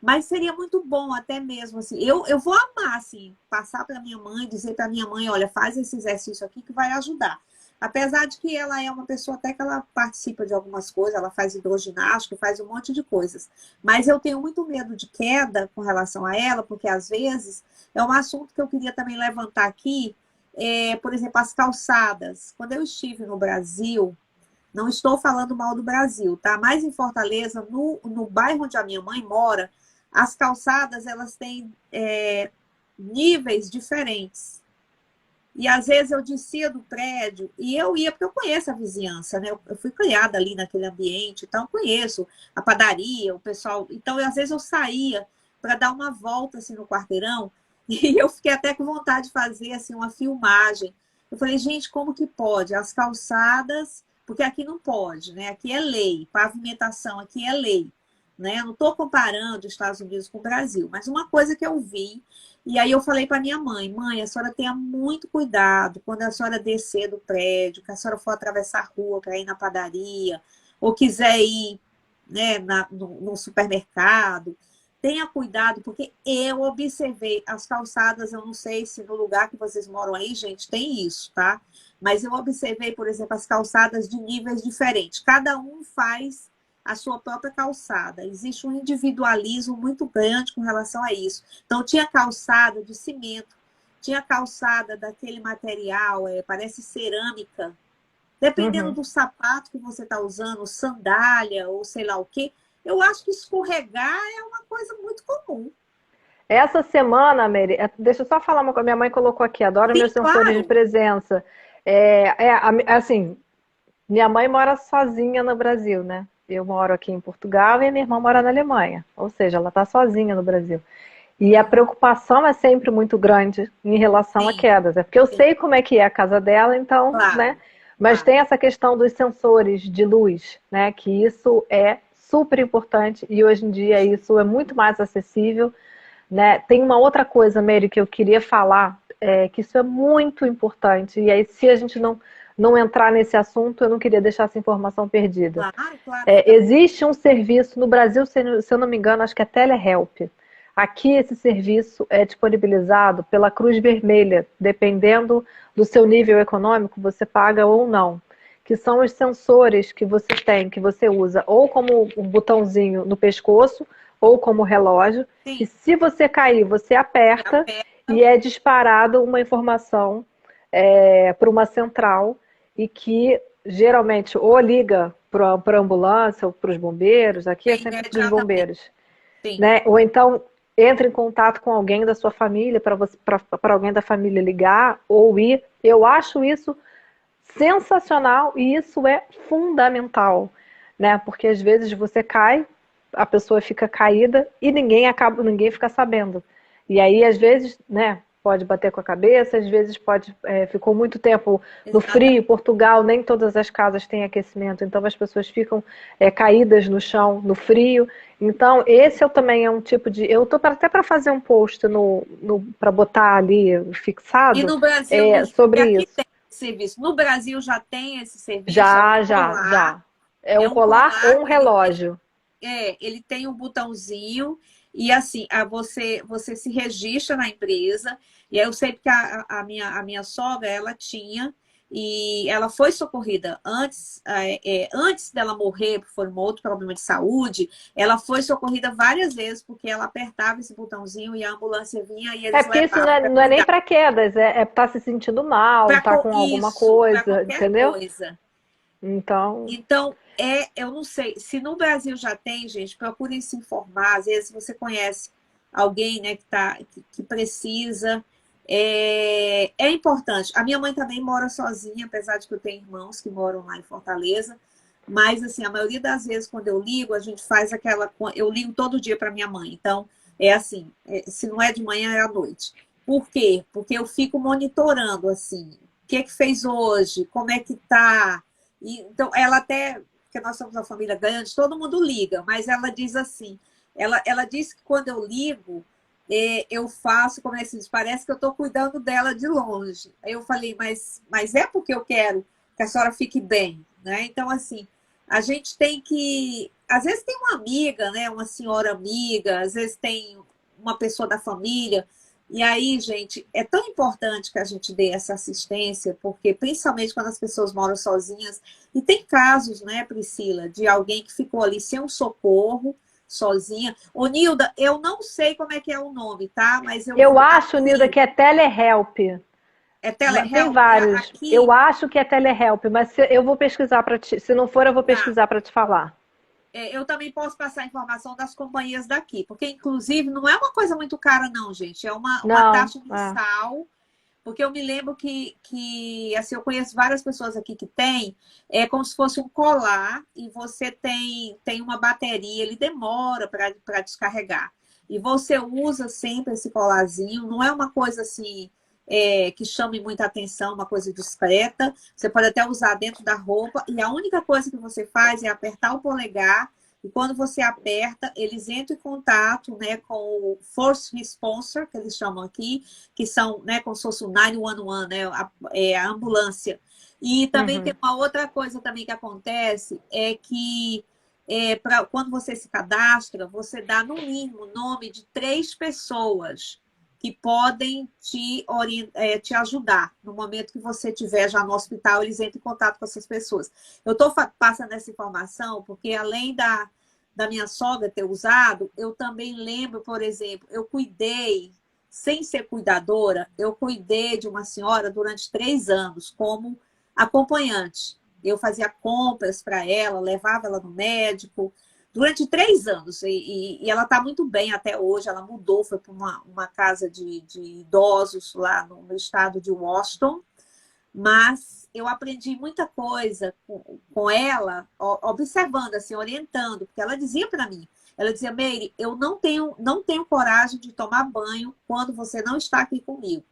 Mas seria muito bom até mesmo, assim, eu vou amar, assim, passar para minha mãe, dizer para minha mãe, olha, faz esse exercício aqui que vai ajudar. Apesar de que ela é uma pessoa até que ela participa de algumas coisas, ela faz hidroginástica, faz um monte de coisas. Mas eu tenho muito medo de queda com relação a ela, porque às vezes é um assunto que eu queria também levantar aqui, por exemplo, as calçadas. Quando eu estive no Brasil, não estou falando mal do Brasil, tá? Mas em Fortaleza, no bairro onde a minha mãe mora, as calçadas, elas têm níveis diferentes. E às vezes eu descia do prédio e eu ia, porque eu conheço a vizinhança, né? Eu fui criada ali naquele ambiente, então eu conheço a padaria, o pessoal. Então, às vezes eu saía para dar uma volta assim no quarteirão e eu fiquei até com vontade de fazer assim uma filmagem. Eu falei, gente, como que pode? As calçadas, porque aqui não pode, né? Aqui é lei, pavimentação aqui é lei, né? Eu não estou comparando os Estados Unidos com o Brasil, mas uma coisa que eu vi e aí eu falei para minha mãe, mãe, a senhora tenha muito cuidado quando a senhora descer do prédio, que a senhora for atravessar a rua para ir na padaria, ou quiser ir, né, no supermercado, tenha cuidado, porque eu observei as calçadas, eu não sei se no lugar que vocês moram aí, gente, tem isso, tá? Mas eu observei, por exemplo, as calçadas de níveis diferentes. Cada um faz a sua própria calçada. Existe um individualismo muito grande com relação a isso. Então, tinha calçada de cimento, tinha calçada daquele material, parece cerâmica. Dependendo Uhum. do sapato que você está usando, sandália ou sei lá o quê, eu acho que escorregar é uma coisa muito comum. Essa semana, Mary, deixa eu só falar uma coisa. Minha mãe colocou aqui, adoro Sim, meus sensores de claro. presença. Assim, minha mãe mora sozinha no Brasil, né? Eu moro aqui em Portugal e minha irmã mora na Alemanha. Ou seja, ela está sozinha no Brasil. E a Uhum. preocupação é sempre muito grande em relação a Sim, quedas. É porque eu sim, sei como é que é a casa dela, então, né? claro, Mas claro. tem essa questão dos sensores de luz, né? Que isso é super importante e hoje em dia isso é muito mais acessível, né? Tem uma outra coisa, Mary, que eu queria falar, que isso é muito importante. E aí, se a gente não entrar nesse assunto, eu não queria deixar essa informação perdida. Claro, claro, fica à Existe um serviço no Brasil, se eu não me engano, acho que é Telehelp. Aqui esse serviço é disponibilizado pela Cruz Vermelha, dependendo do seu nível econômico, você paga ou não. Que são os sensores que você tem, que você usa ou como um botãozinho no pescoço, ou como relógio, que sim, se você cair, você você aperta aperta. e é disparado uma informação para uma central e que geralmente ou liga para a ambulância ou para os bombeiros, aqui é sempre para os Imediatamente, bombeiros, sim. né? Ou então entra em contato com alguém da sua família para alguém da família ligar ou ir. Eu acho isso sensacional e isso é fundamental, né? Porque às vezes você cai, a pessoa fica caída e ninguém fica sabendo. E aí às vezes, né? Pode bater com a cabeça, às vezes ficou muito tempo no frio, Exatamente. Portugal, nem todas as casas têm aquecimento, então as pessoas ficam caídas no chão, no frio. Então, esse também é um tipo de. Eu estou até para fazer um post para botar ali E fixado no Brasil, porque sobre aqui isso. tem esse serviço. No Brasil já tem esse serviço, é um Já, já, colar, já. É um é um colar ou colar um que ele relógio. ele tem um botãozinho e assim, você se registra na empresa. E aí eu sei que a minha sogra, ela tinha, e ela foi socorrida antes dela morrer, por um outro problema de saúde, ela foi socorrida várias vezes, porque ela apertava esse botãozinho e a ambulância vinha e É eles porque isso levavam para não é nem cuidar. para quedas, é estar se sentindo mal, tá com alguma Isso, para coisa, qualquer entendeu? coisa. Então, Então, eu não sei, se no Brasil já tem, gente, procurem se informar. Às vezes você conhece alguém, né, que precisa. É importante. A minha mãe também mora sozinha, apesar de que eu tenho irmãos que moram lá em Fortaleza. Mas, assim, a maioria das vezes, quando eu ligo, a gente faz aquela. Eu ligo todo dia para minha mãe. Então, é assim: se não é de manhã, é à noite. Por quê? Porque eu fico monitorando, assim, o que fez hoje, como é que tá. Então, ela até, porque nós somos uma família grande, todo mundo liga, mas ela diz assim, ela diz que quando eu ligo, eu faço, como é que se diz, parece que eu estou cuidando dela de longe. Aí eu falei, mas é porque eu quero que a senhora fique bem, né? Então, assim, a gente tem que... Às vezes tem uma amiga, né? Uma senhora amiga, às vezes tem uma pessoa da família. E aí, gente, é tão importante que a gente dê essa assistência, porque principalmente quando as pessoas moram sozinhas, e tem casos, né, Priscila, de alguém que ficou ali sem um socorro, sozinha. Ô, Nilda, eu não sei como é que é o nome, tá? Mas eu eu vou acho, Nilda, aqui. que é telehelp. É Tem telehelp? vários. Eu Aqui, acho que é telehelp, mas eu vou pesquisar para te. Se não for, eu vou tá. pesquisar para te falar. Eu também posso passar a informação das companhias daqui, porque, inclusive, não é uma coisa muito cara, não, gente. É uma Não, taxa mensal. Porque eu me lembro que assim, eu conheço várias pessoas aqui que têm, é como se fosse um colar e você tem uma bateria, ele demora para descarregar. E você usa sempre esse colarzinho, não é uma coisa assim que chame muita atenção, uma coisa discreta. Você pode até usar dentro da roupa e a única coisa que você faz é apertar o polegar e quando você aperta, eles entram em contato, né, com o First Responder, que eles chamam aqui, que são, né, como se fosse o 911, né, a ambulância. E também tem Uhum. uma outra coisa também que acontece, é que quando você se cadastra, você dá no mínimo o nome de 3 pessoas que podem te ajudar. No momento que você estiver já no hospital, eles entram em contato com essas pessoas. Eu estou passando essa informação porque, além da minha sogra ter usado, eu também lembro, por exemplo, eu cuidei, sem ser cuidadora, eu cuidei de uma senhora durante 3 anos como acompanhante. Eu fazia compras para ela, levava ela no médico. durante 3 anos. E ela está muito bem até hoje. Ela mudou, foi para uma casa de idosos lá no estado de Washington. Mas eu aprendi muita coisa com ela, observando, assim, orientando, porque ela dizia para mim, ela dizia, Meire, eu não tenho coragem de tomar banho quando você não está aqui comigo.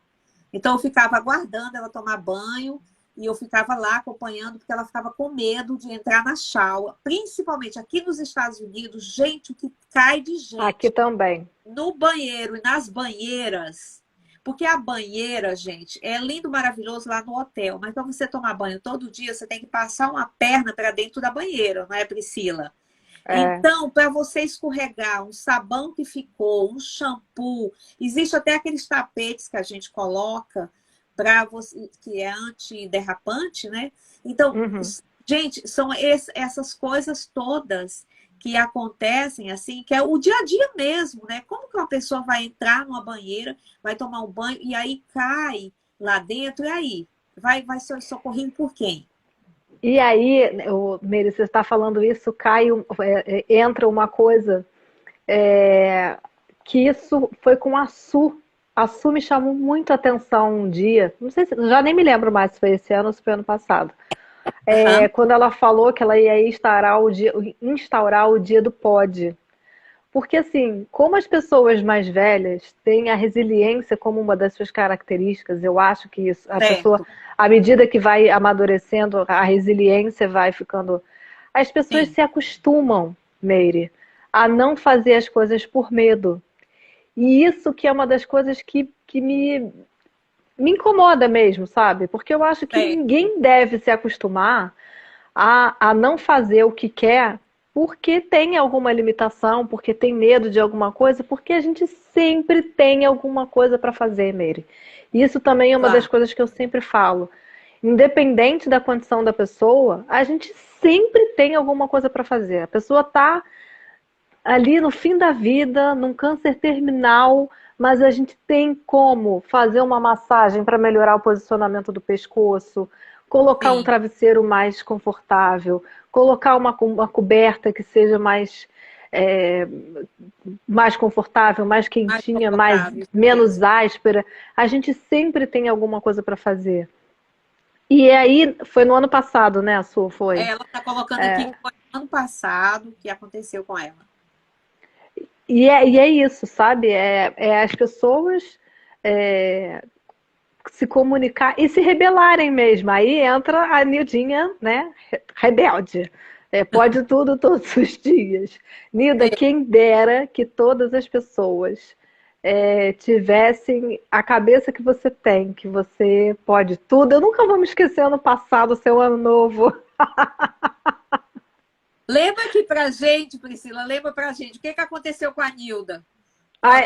Então eu ficava aguardando ela tomar banho e eu ficava lá acompanhando, porque ela ficava com medo de entrar na shower, principalmente aqui nos Estados Unidos, gente, o que cai de Aqui gente também. no banheiro e nas banheiras. Porque a banheira, gente, é lindo, maravilhoso lá no hotel, mas para você tomar banho todo dia, você tem que passar uma perna para dentro da banheira, não é, Priscila? É. Então, para você escorregar um sabão que ficou, um shampoo, existe até aqueles tapetes que a gente coloca para você, que é antiderrapante, né? Então, Uhum. gente, são essas coisas todas que acontecem assim, que é o dia a dia mesmo, né? Como que uma pessoa vai entrar numa banheira, vai tomar um banho e aí cai lá dentro, e aí? Vai ser socorrido por quem? E aí, Meire, você está falando isso, entra uma coisa é, que isso foi com a Su. A Su me chamou muito a atenção um dia, não sei se, já nem me lembro mais se foi esse ano ou se foi ano passado. Aham. Quando ela falou que ela ia instaurar o dia do pod. Porque, assim, como as pessoas mais velhas têm a resiliência como uma das suas características, eu acho que isso, a pessoa, Certo. à medida que vai amadurecendo, a resiliência vai ficando. As pessoas Sim. se acostumam, Meire, a não fazer as coisas por medo. E isso que é uma das coisas que me incomoda mesmo, sabe? Porque eu acho que Certo. ninguém deve se acostumar a não fazer o que quer porque tem alguma limitação, porque tem medo de alguma coisa, porque a gente sempre tem alguma coisa para fazer, Meire. Isso também é uma das Claro. coisas que eu sempre falo. Independente da condição da pessoa, a gente sempre tem alguma coisa para fazer. A pessoa está ali no fim da vida, num câncer terminal, mas a gente tem como fazer uma massagem para melhorar o posicionamento do pescoço, colocar um Sim. travesseiro mais confortável, colocar uma coberta que seja é, mais confortável, mais Mais quentinha, confortável, isso menos mesmo. áspera. A gente sempre tem alguma coisa para fazer. E aí, foi no ano passado, né, a sua foi? Ela está colocando aqui que foi ano passado que aconteceu com ela. E é isso, sabe? É as pessoas é, se comunicar e se rebelarem mesmo. Aí entra a Nildinha, né? Rebelde. Pode tudo todos os dias. Nilda, quem dera que todas as pessoas tivessem a cabeça que você tem, que você pode tudo. Eu nunca vou me esquecer ano passado, seu ano novo. Lembra aqui pra gente, Priscila, lembra pra gente o que aconteceu com a Nilda? Ó, Ah,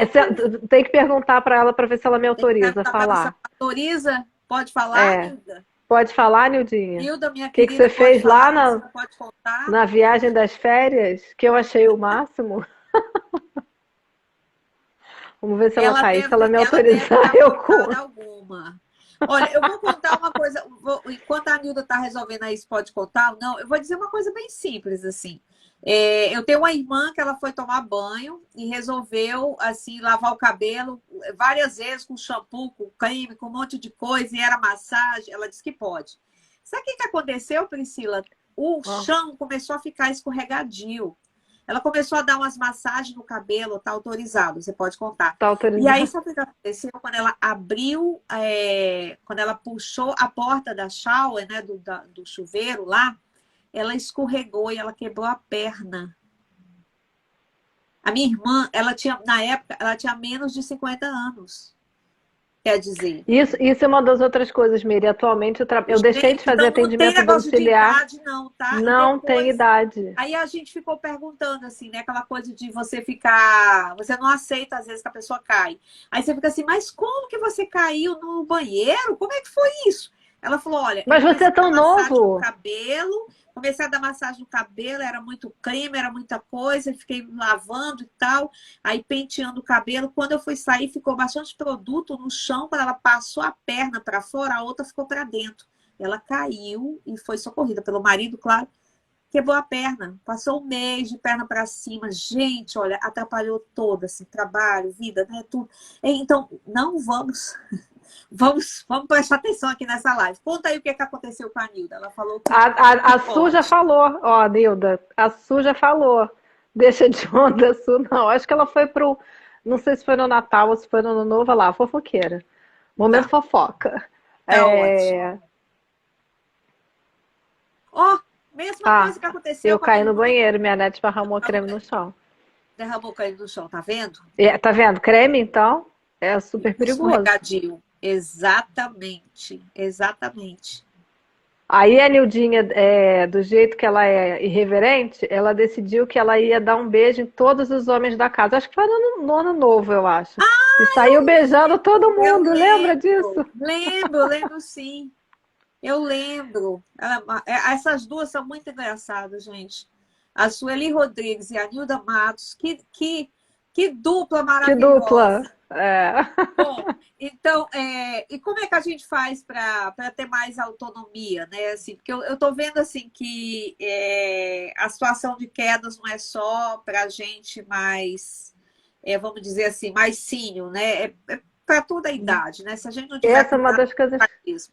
tem que perguntar para ela para ver se ela me tem que autoriza a perguntar para ela se ela falar. autoriza. Pode falar, É, Nilda? pode falar, Nildinha? O Nilda, minha que querida, você pode fez lá falar, Priscila, pode contar. na viagem das férias? Que eu achei o máximo. Vamos ver se ela tá aí. Se ela me Ela deve autorizar, estar eu aprontada conto. alguma. Olha, eu vou contar uma coisa. Enquanto a Nilda está resolvendo aí se pode contar ou não, eu vou dizer uma coisa bem simples, assim. Eu tenho uma irmã que ela foi tomar banho e resolveu, assim, lavar o cabelo várias vezes com shampoo, com creme, com um monte de coisa, e era massagem. Ela disse que pode. Sabe o que aconteceu, Priscila? O Ó, chão começou a ficar escorregadio. Ela começou a dar umas massagens no cabelo, tá autorizado, você pode contar. tá E aí, autorizado. sabe o que aconteceu? Quando ela abriu, quando ela puxou a porta da shower, né, do chuveiro lá, ela escorregou e ela quebrou a perna. A minha irmã, ela tinha, na época, ela tinha menos de 50 anos. Quer dizer, Isso é uma das outras coisas, Miri. Atualmente eu deixei de gente, fazer não tem atendimento negócio de domiciliar. idade, não, tá? E Não tem depois, idade. aí a gente ficou perguntando, assim, né? Aquela coisa de você ficar. Você não aceita, às vezes, que a pessoa cai. Aí você fica assim, mas como que você caiu no banheiro? Como é que foi isso? Ela falou: olha, eu Mas você é comecei a tão dar massagem no novo. cabelo, comecei a dar massagem no cabelo, era muito creme, era muita coisa, fiquei lavando e tal, aí penteando o cabelo. Quando eu fui sair, ficou bastante produto no chão. Quando ela passou a perna para fora, a outra ficou para dentro. Ela caiu e foi socorrida pelo marido, claro. quebrou a perna, passou um mês de perna para cima. Gente, olha, atrapalhou todo, assim, trabalho, vida, né, tudo. Então, não vamos, vamos prestar atenção aqui nessa live. Conta aí o que aconteceu com a Nilda. Ela falou que A Su já pode. falou, ó, Nilda, a Su já falou. Deixa de onda, Su, não. Acho que ela foi pro. Não sei se foi no Natal ou se foi no Ano Novo, olha lá, fofoqueira. Momento Tá, fofoca. tá ótimo. É... Ó, mesma Ah, coisa que aconteceu eu com a caí minha no irmã. banheiro, minha net esparramou creme no chão. Derramou caído no chão, tá vendo? Tá vendo? Creme, então, é super perigoso. Escorregadio. Exatamente, exatamente. Aí a Nildinha, do jeito que ela é irreverente, ela decidiu que ela ia dar um beijo em todos os homens da casa. Acho que foi no ano novo, eu acho. E saiu beijando todo Eu mundo, lembra disso? lembro sim. Eu lembro. Essas duas são muito engraçadas, gente. A Sueli Rodrigues e a Nilda Matos. Que dupla Que dupla. maravilhosa. É. Bom, então, e como é que a gente faz para ter mais autonomia, né? Assim, porque eu estou vendo assim que a situação de quedas não é só para a gente mais, vamos dizer assim, mais sênior, né? É para toda a idade, né? Se a gente não tiver Essa é uma cuidado, das coisas cai mesmo.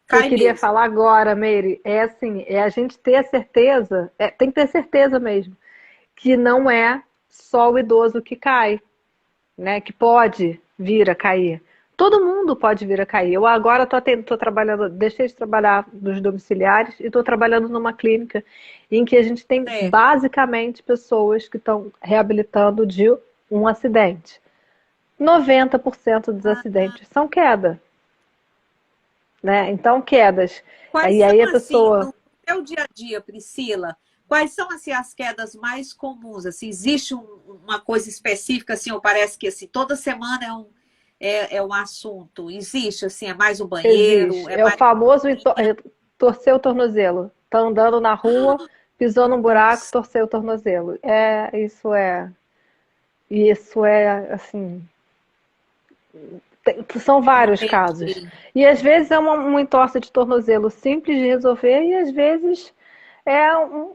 que eu Cai queria mesmo. falar agora, Meire. É assim, é a gente ter a certeza, tem que ter certeza mesmo, que não é só o idoso que cai, né? Que pode vir a cair. Todo mundo pode vir a cair. Eu agora tô trabalhando, deixei de trabalhar nos domiciliares e estou trabalhando numa clínica em que a gente tem Certo. basicamente pessoas que estão reabilitando de um acidente. 90% dos acidentes são queda, né? Então, quedas. Quais E são, aí a assim, pessoa. no seu dia a dia, Priscila, quais são, assim, as quedas mais comuns? Assim, existe uma coisa específica, assim, ou parece que, assim, toda semana é um assunto? Existe, assim, é mais o banheiro, Existe. é É o mais... famoso torcer o tornozelo. Tá andando na rua, pisou num buraco, Nossa, torceu o tornozelo. Isso é assim, são vários casos. entendi. E às vezes é uma entorse de tornozelo simples de resolver e às vezes é um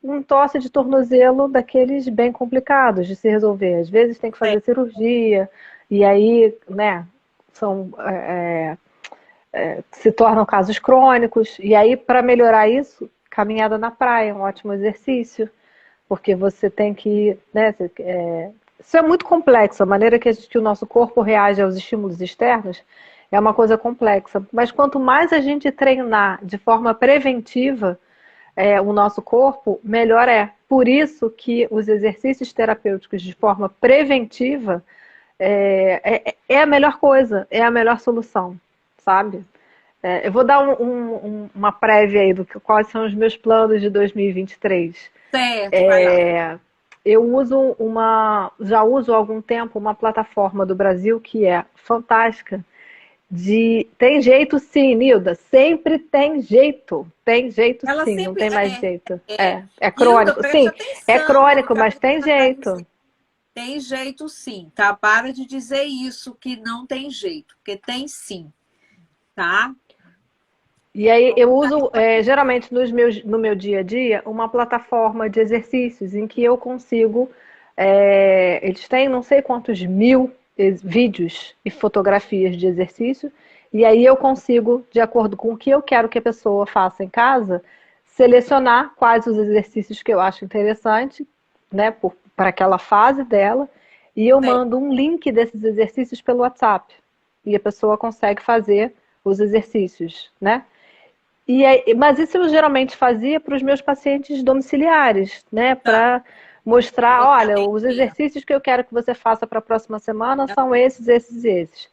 entorse de tornozelo daqueles bem complicados de se resolver. Às vezes tem que fazer Certo. cirurgia e aí, né, são se tornam casos crônicos. E aí, para melhorar isso, caminhada na praia é um ótimo exercício, porque você tem que, né, isso é muito complexo, a maneira que o nosso corpo reage aos estímulos externos é uma coisa complexa. Mas quanto mais a gente treinar de forma preventiva o nosso corpo, melhor é. Por isso que os exercícios terapêuticos de forma preventiva é a melhor coisa, é a melhor solução, sabe? Eu vou dar uma prévia aí do quais são os meus planos de 2023. Certo, vai lá. Eu já uso há algum tempo uma plataforma do Brasil que é fantástica. Tem jeito sim, Nilda, sempre tem jeito Ela sim, não sempre... tem mais jeito. É, É Nilda, crônico, preste sim, é atenção no crônico, que a mas tem Priscila está jeito. dizendo. Tem jeito sim, tá? Para de dizer isso, que não tem jeito, porque tem sim, tá? E aí Vamos eu mudar uso isso aqui. geralmente no meu dia a dia uma plataforma de exercícios em que eu consigo. Eles têm não sei quantos mil vídeos e fotografias de exercício, e aí eu consigo, de acordo com o que eu quero que a pessoa faça em casa, selecionar quais os exercícios que eu acho interessante, né, para aquela fase dela, e eu Certo. mando um link desses exercícios pelo WhatsApp. E a pessoa consegue fazer os exercícios, né? Mas isso eu geralmente fazia para os meus pacientes domiciliares, né? Tá. Para Que mostrar, você olha, os atendia. exercícios que eu quero que você faça para a próxima semana Tá. são esses, esses e esses.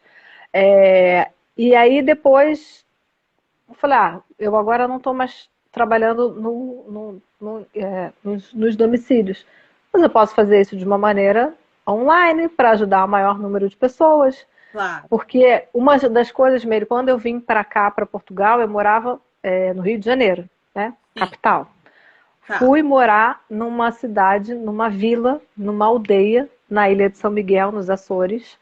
E aí depois eu falei, eu agora não estou mais trabalhando nos domicílios. Mas eu posso fazer isso de uma maneira online para ajudar o maior número de pessoas. Claro. Porque uma das coisas, meio quando eu vim para cá, para Portugal, eu morava no Rio de Janeiro, né? Sim. Capital. Tá. Fui morar numa cidade, numa vila, numa aldeia, na Ilha de São Miguel, nos Açores,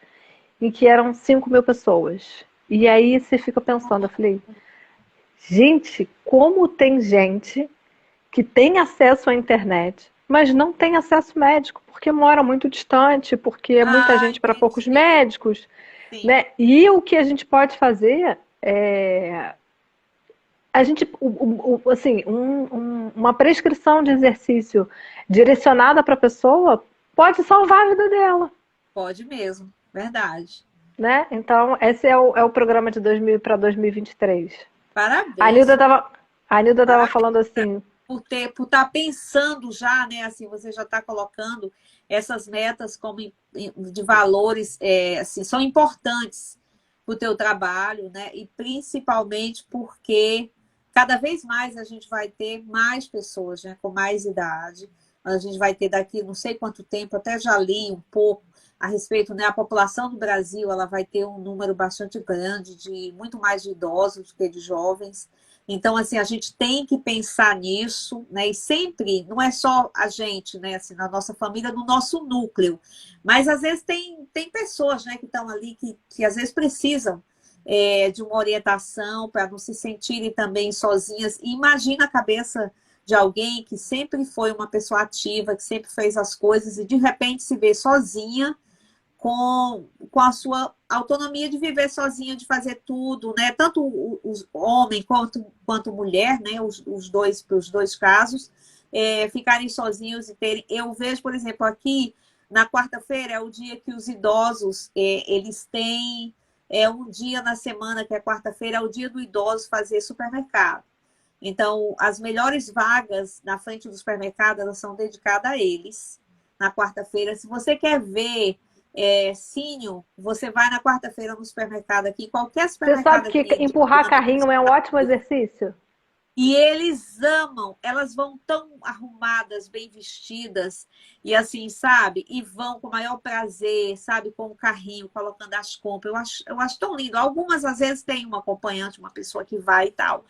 em que eram 5.000 pessoas. E aí você fica pensando, eu falei, gente, como tem gente que têm acesso à internet, mas não têm acesso médico, porque mora muito distante, porque é muita Ah, gente para poucos entendi. médicos, Sim. né? E o que a gente pode fazer a gente, assim, uma prescrição de exercício direcionada para a pessoa pode salvar a vida dela, Pode mesmo, verdade. né? Então, esse é o programa de 2000 para 2023. A Nilda Parabéns, estava a Nilda tava parabéns falando assim, por estar pensando já, né? Assim, você já está colocando essas metas como de valores, assim, são importantes para o teu trabalho, né? E principalmente porque cada vez mais a gente vai ter mais pessoas, né? Com mais idade. A gente vai ter daqui não sei quanto tempo, até já li um pouco a respeito, né? A população do Brasil, ela vai ter um número bastante grande de muito mais de idosos do que de jovens. Então, assim, a gente tem que pensar nisso, né? E sempre, não é só a gente, né? Assim, na nossa família, no nosso núcleo. Mas, às vezes, tem pessoas, né, que estão ali que às vezes precisam de uma orientação para não se sentirem também sozinhas. E imagina a cabeça de alguém que sempre foi uma pessoa ativa, que sempre fez as coisas e, de repente, se vê sozinha com a sua autonomia de viver sozinha, de fazer tudo, né? Tanto o homem quanto mulher, né? Os dois, para os dois casos, ficarem sozinhos e terem. Eu vejo, por exemplo, aqui na quarta-feira é o dia que os idosos eles têm um dia na semana, que é quarta-feira, é o dia do idoso fazer supermercado. Então, as melhores vagas na frente do supermercado, elas são dedicadas a eles na quarta-feira. Se você quer ver Sínio, você vai na quarta-feira no supermercado aqui, qualquer você sabe supermercado que aqui de empurrar planta, carrinho é um ótimo exercício? e eles amam, elas vão tão arrumadas, bem vestidas, e assim, sabe? E vão com o maior prazer, sabe? Com o carrinho, colocando as compras. Eu acho tão lindo. Algumas, às vezes, tem uma acompanhante, uma pessoa que vai e tal.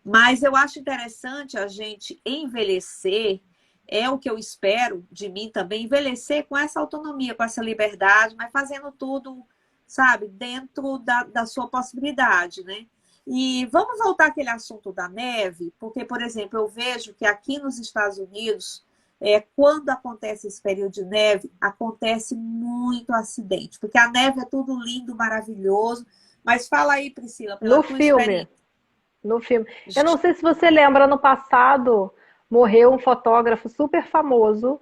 Mas eu acho interessante a gente envelhecer, é o que eu espero de mim também, envelhecer com essa autonomia, com essa liberdade, mas fazendo tudo, sabe, dentro da sua possibilidade, né? E vamos voltar àquele assunto da neve, porque, por exemplo, eu vejo que aqui nos Estados Unidos, quando acontece esse período de neve, acontece muito acidente, porque a neve é tudo lindo, maravilhoso. Mas fala aí, Priscila, pela No tua filme, experiência. no filme. Eu não sei se você lembra, no passado morreu um fotógrafo super famoso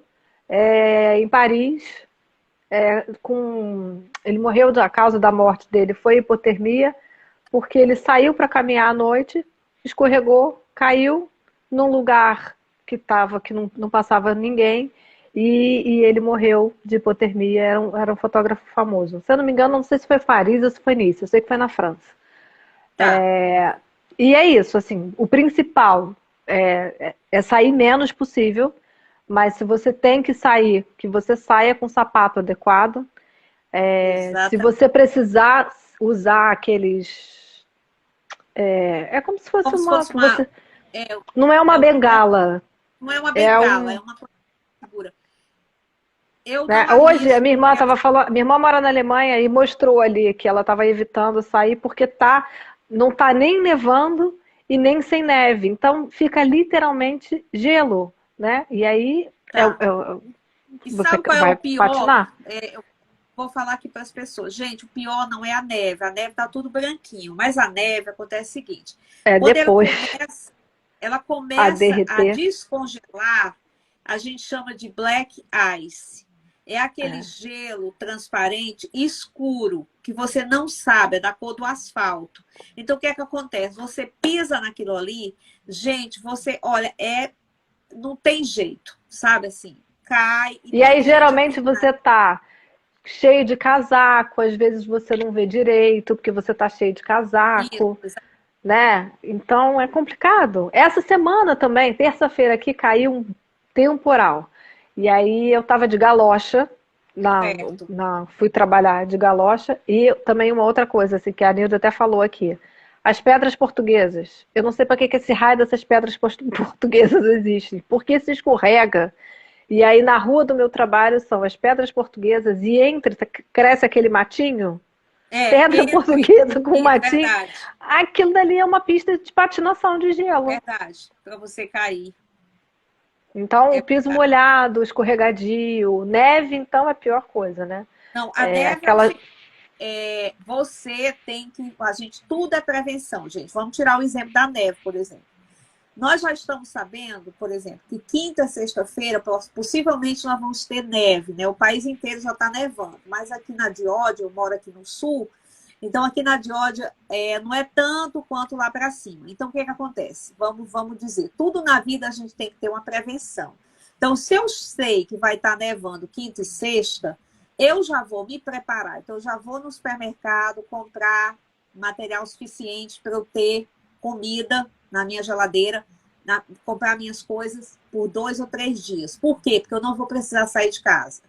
em Paris. Ele morreu, a causa da morte dele foi hipotermia, porque ele saiu para caminhar à noite, escorregou, caiu num lugar que não passava ninguém, e ele morreu de hipotermia. Era um fotógrafo famoso. Se eu não me engano, não sei se foi Paris ou se foi Nice, eu sei que foi na França. Tá. E é isso, assim, o principal é sair menos possível, mas se você tem que sair, que você saia com o sapato adequado. Se Exatamente. você precisar usar aqueles. É como se fosse Como se uma. fosse Que você, é, não é uma né? bengala, Não é uma é bengala, é um. uma coisa segura. Eu Né? não Hoje a arrisco, minha irmã porque estava falando, minha irmã mora na Alemanha e mostrou ali que ela estava evitando sair porque não tá nem nevando e nem sem neve. Então fica literalmente gelo, né? E aí tá. E você sabe qual é o vai pior? patinar. Eu vou falar aqui para as pessoas. Gente, o pior não é a neve. A neve tá tudo branquinho, mas a neve acontece o seguinte: É quando depois ela a começa a derreter. descongelar, a gente chama de black ice. É aquele É. gelo transparente escuro que você não sabe, é da cor do asfalto. Então, o que é que acontece? Você pisa naquilo ali, gente, você olha, não tem jeito, sabe assim? Cai e E tem aí gente aqui. geralmente você tá cheio de casaco, às vezes você não vê direito porque você tá cheio de casaco, Isso, né? Então é complicado. Essa semana também, terça-feira aqui, caiu um temporal. E aí eu tava de galocha, certo. fui trabalhar de galocha, e também uma outra coisa, assim, que a Nilda até falou aqui. As pedras portuguesas. Eu não sei para que esse raio dessas pedras portuguesas existem. Porque se escorrega. E aí na rua do meu trabalho são as pedras portuguesas e cresce aquele matinho, pedra Entre, portuguesa com matinho. verdade, Aquilo dali é uma pista de patinação de gelo. verdade, para você cair. Então, o É piso verdade. molhado, escorregadio, neve, então é a pior coisa, né? Não, a É neve é o aquela. seguinte, você tem que, a gente, tudo é prevenção, gente. Vamos tirar o exemplo da neve, por exemplo. Nós já estamos sabendo, por exemplo, que quinta, sexta-feira, possivelmente nós vamos ter neve, né? O país inteiro já está nevando, mas aqui na Diódia, eu moro aqui no sul, então aqui na Diódia não é tanto quanto lá para cima. Então o que acontece? Vamos dizer, tudo na vida a gente tem que ter uma prevenção. Então, se eu sei que vai estar nevando quinta e sexta, eu já vou me preparar. Então, eu já vou no supermercado comprar material suficiente para eu ter comida na minha geladeira, comprar minhas coisas por 2 ou 3 dias. Por quê? Porque eu não vou precisar sair de casa.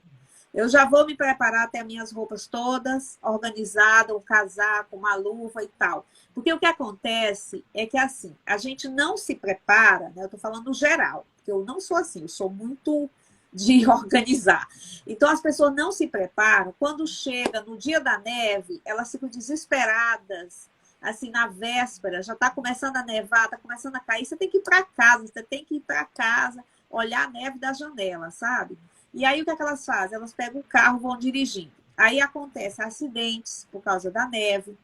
Eu já vou me preparar até minhas roupas todas organizadas, um casaco, uma luva e tal. Porque o que acontece é que, assim, a gente não se prepara, né? Eu estou falando no geral, porque eu não sou assim, eu sou muito de organizar. Então, as pessoas não se preparam. Quando chega no dia da neve, elas ficam desesperadas, assim, na véspera, já está começando a nevar, está começando a cair, você tem que ir para casa, você tem que ir para casa, olhar a neve da janela, sabe? E aí o que é que elas fazem? Elas pegam o carro e vão dirigindo. Aí acontecem acidentes por causa da neve.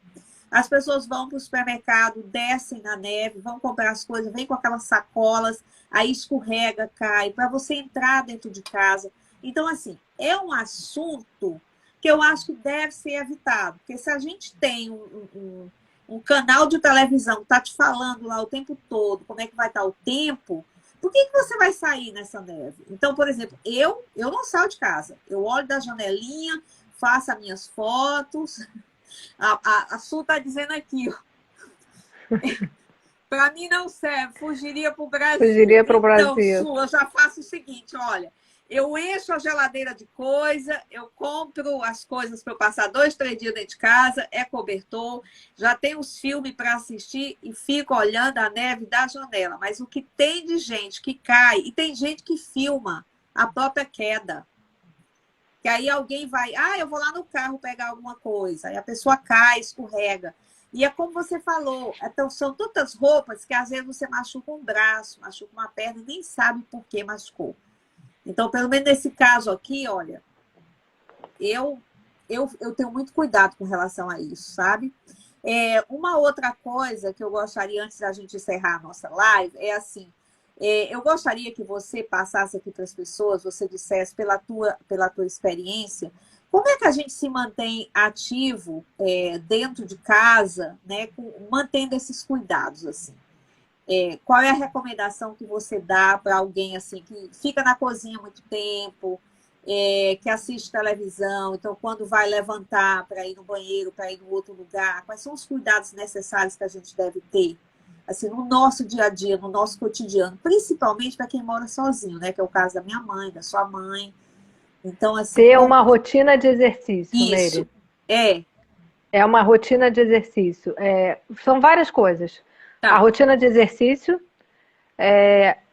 As pessoas vão para o supermercado, descem na neve, vão comprar as coisas, vêm com aquelas sacolas, aí escorrega, cai, para você entrar dentro de casa. Então, assim, é um assunto que eu acho que deve ser evitado. Porque se a gente tem um canal de televisão que está te falando lá o tempo todo como é que vai estar o tempo, por que você vai sair nessa neve? Então, por exemplo, eu não saio de casa. Eu olho da janelinha, faço as minhas fotos. A Su está dizendo aqui, para mim não serve, fugiria para o Brasil. Fugiria para o Então, Brasil. Su, eu já faço o seguinte, olha, eu encho a geladeira de coisa, eu compro as coisas para eu passar 2, 3 dias dentro de casa, é cobertor, já tenho os filmes para assistir e fico olhando a neve da janela. Mas o que tem de gente que cai, e tem gente que filma a própria queda. Que aí alguém vai, eu vou lá no carro pegar alguma coisa, aí a pessoa cai, escorrega. E é como você falou, então são tantas roupas que às vezes você machuca um braço, machuca uma perna e nem sabe por que machucou. Então, pelo menos nesse caso aqui, olha, eu tenho muito cuidado com relação a isso, sabe? Uma outra coisa que eu gostaria, antes da gente encerrar a nossa live, é assim, eu gostaria que você passasse aqui para as pessoas, você dissesse pela tua experiência, como é que a gente se mantém ativo dentro de casa, né, mantendo esses cuidados, assim? Qual é a recomendação que você dá para alguém assim que fica na cozinha muito tempo, que assiste televisão, então quando vai levantar para ir no banheiro, para ir no outro lugar, quais são os cuidados necessários que a gente deve ter? Assim, no nosso dia a dia, no nosso cotidiano, principalmente para quem mora sozinho, né? Que é o caso da minha mãe, da sua mãe. Então, assim, Ter como uma rotina de exercício, isso Meire. é, É uma rotina de exercício. São várias coisas. A tá, rotina de exercício,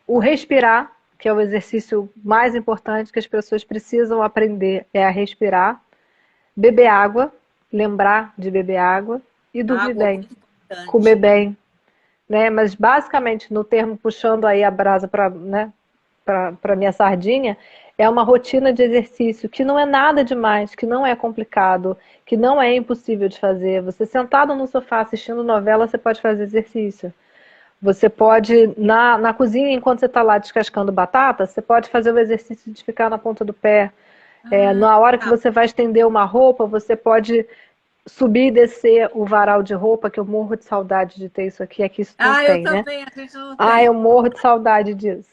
o respirar, que é o exercício mais importante que as pessoas precisam aprender, é a respirar. Beber água, lembrar de beber água e dormir água bem, muito comer importante. bem, né? Mas basicamente, no termo puxando aí a brasa para, né, para minha sardinha, é uma rotina de exercício que não é nada demais, que não é complicado, que não é impossível de fazer. Você sentado no sofá assistindo novela, você pode fazer exercício. Você pode, na cozinha, enquanto você está lá descascando batata, você pode fazer o exercício de ficar na ponta do pé. Na hora que Tá. você vai estender uma roupa, você pode subir e descer o varal de roupa, que eu morro de saudade de ter isso aqui. Aqui isso não Eu tem, né? também, a gente não Eu tem. morro de saudade disso.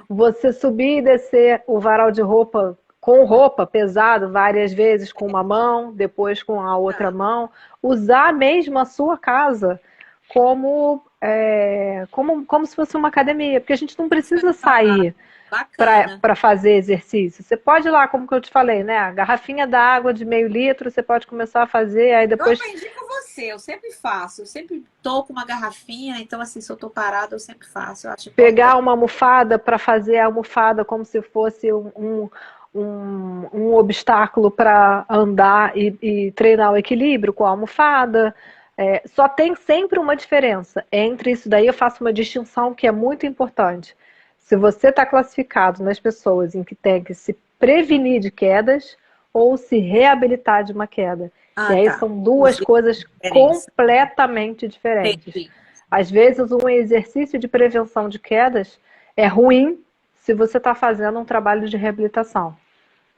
Você subir e descer o varal de roupa com roupa pesado várias vezes com uma mão, depois com a outra Tá. mão, usar mesmo a sua casa como se fosse uma academia, porque a gente não Isso que eu precisa ia falar. sair Bacana. para fazer exercício. Você pode ir lá, como que eu te falei, né? A garrafinha d'água de meio litro, você pode começar a fazer, aí Eu depois aprendi com você, eu sempre faço, eu sempre tô com uma garrafinha, então assim, se eu tô parada, eu sempre faço, eu acho pegar importante. uma almofada para fazer a almofada como se fosse um obstáculo para andar e treinar o equilíbrio com a almofada. Só tem sempre uma diferença entre isso daí, eu faço uma distinção que é muito importante. se você está classificado nas pessoas em que tem que se prevenir de quedas ou se reabilitar de uma queda. E Ah, aí tá. são Os duas de coisas diferença. completamente diferentes. Entendi. Às vezes, um exercício de prevenção de quedas é ruim se você está fazendo um trabalho de reabilitação,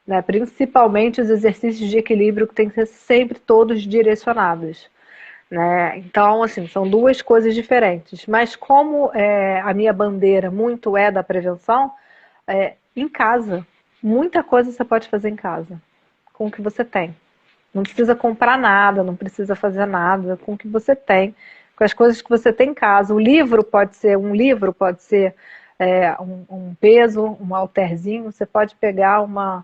né? Principalmente os exercícios de equilíbrio que têm que ser sempre todos direcionados, né? Então, assim, são duas coisas diferentes. Mas como a minha bandeira muito é da prevenção, em casa, muita coisa você pode fazer em casa, com o que você tem. Não precisa comprar nada, não precisa fazer nada, com o que você tem, com as coisas que você tem em casa. O livro pode ser um peso, um halterzinho, você pode pegar um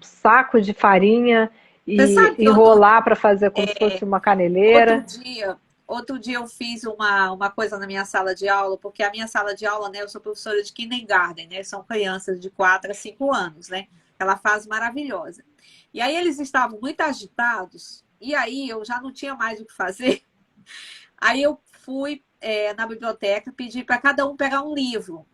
saco de farinha Você e sabe que enrolar para fazer como se fosse uma outro caneleira. dia, outro dia eu fiz uma coisa na minha sala de aula, porque a minha sala de aula, né, eu sou professora de kindergarten, né, são crianças de 4 a 5 anos, né, ela faz maravilhosa. E aí eles estavam muito agitados, e aí eu já não tinha mais o que fazer, aí eu fui na biblioteca, pedi para cada um pegar um livro.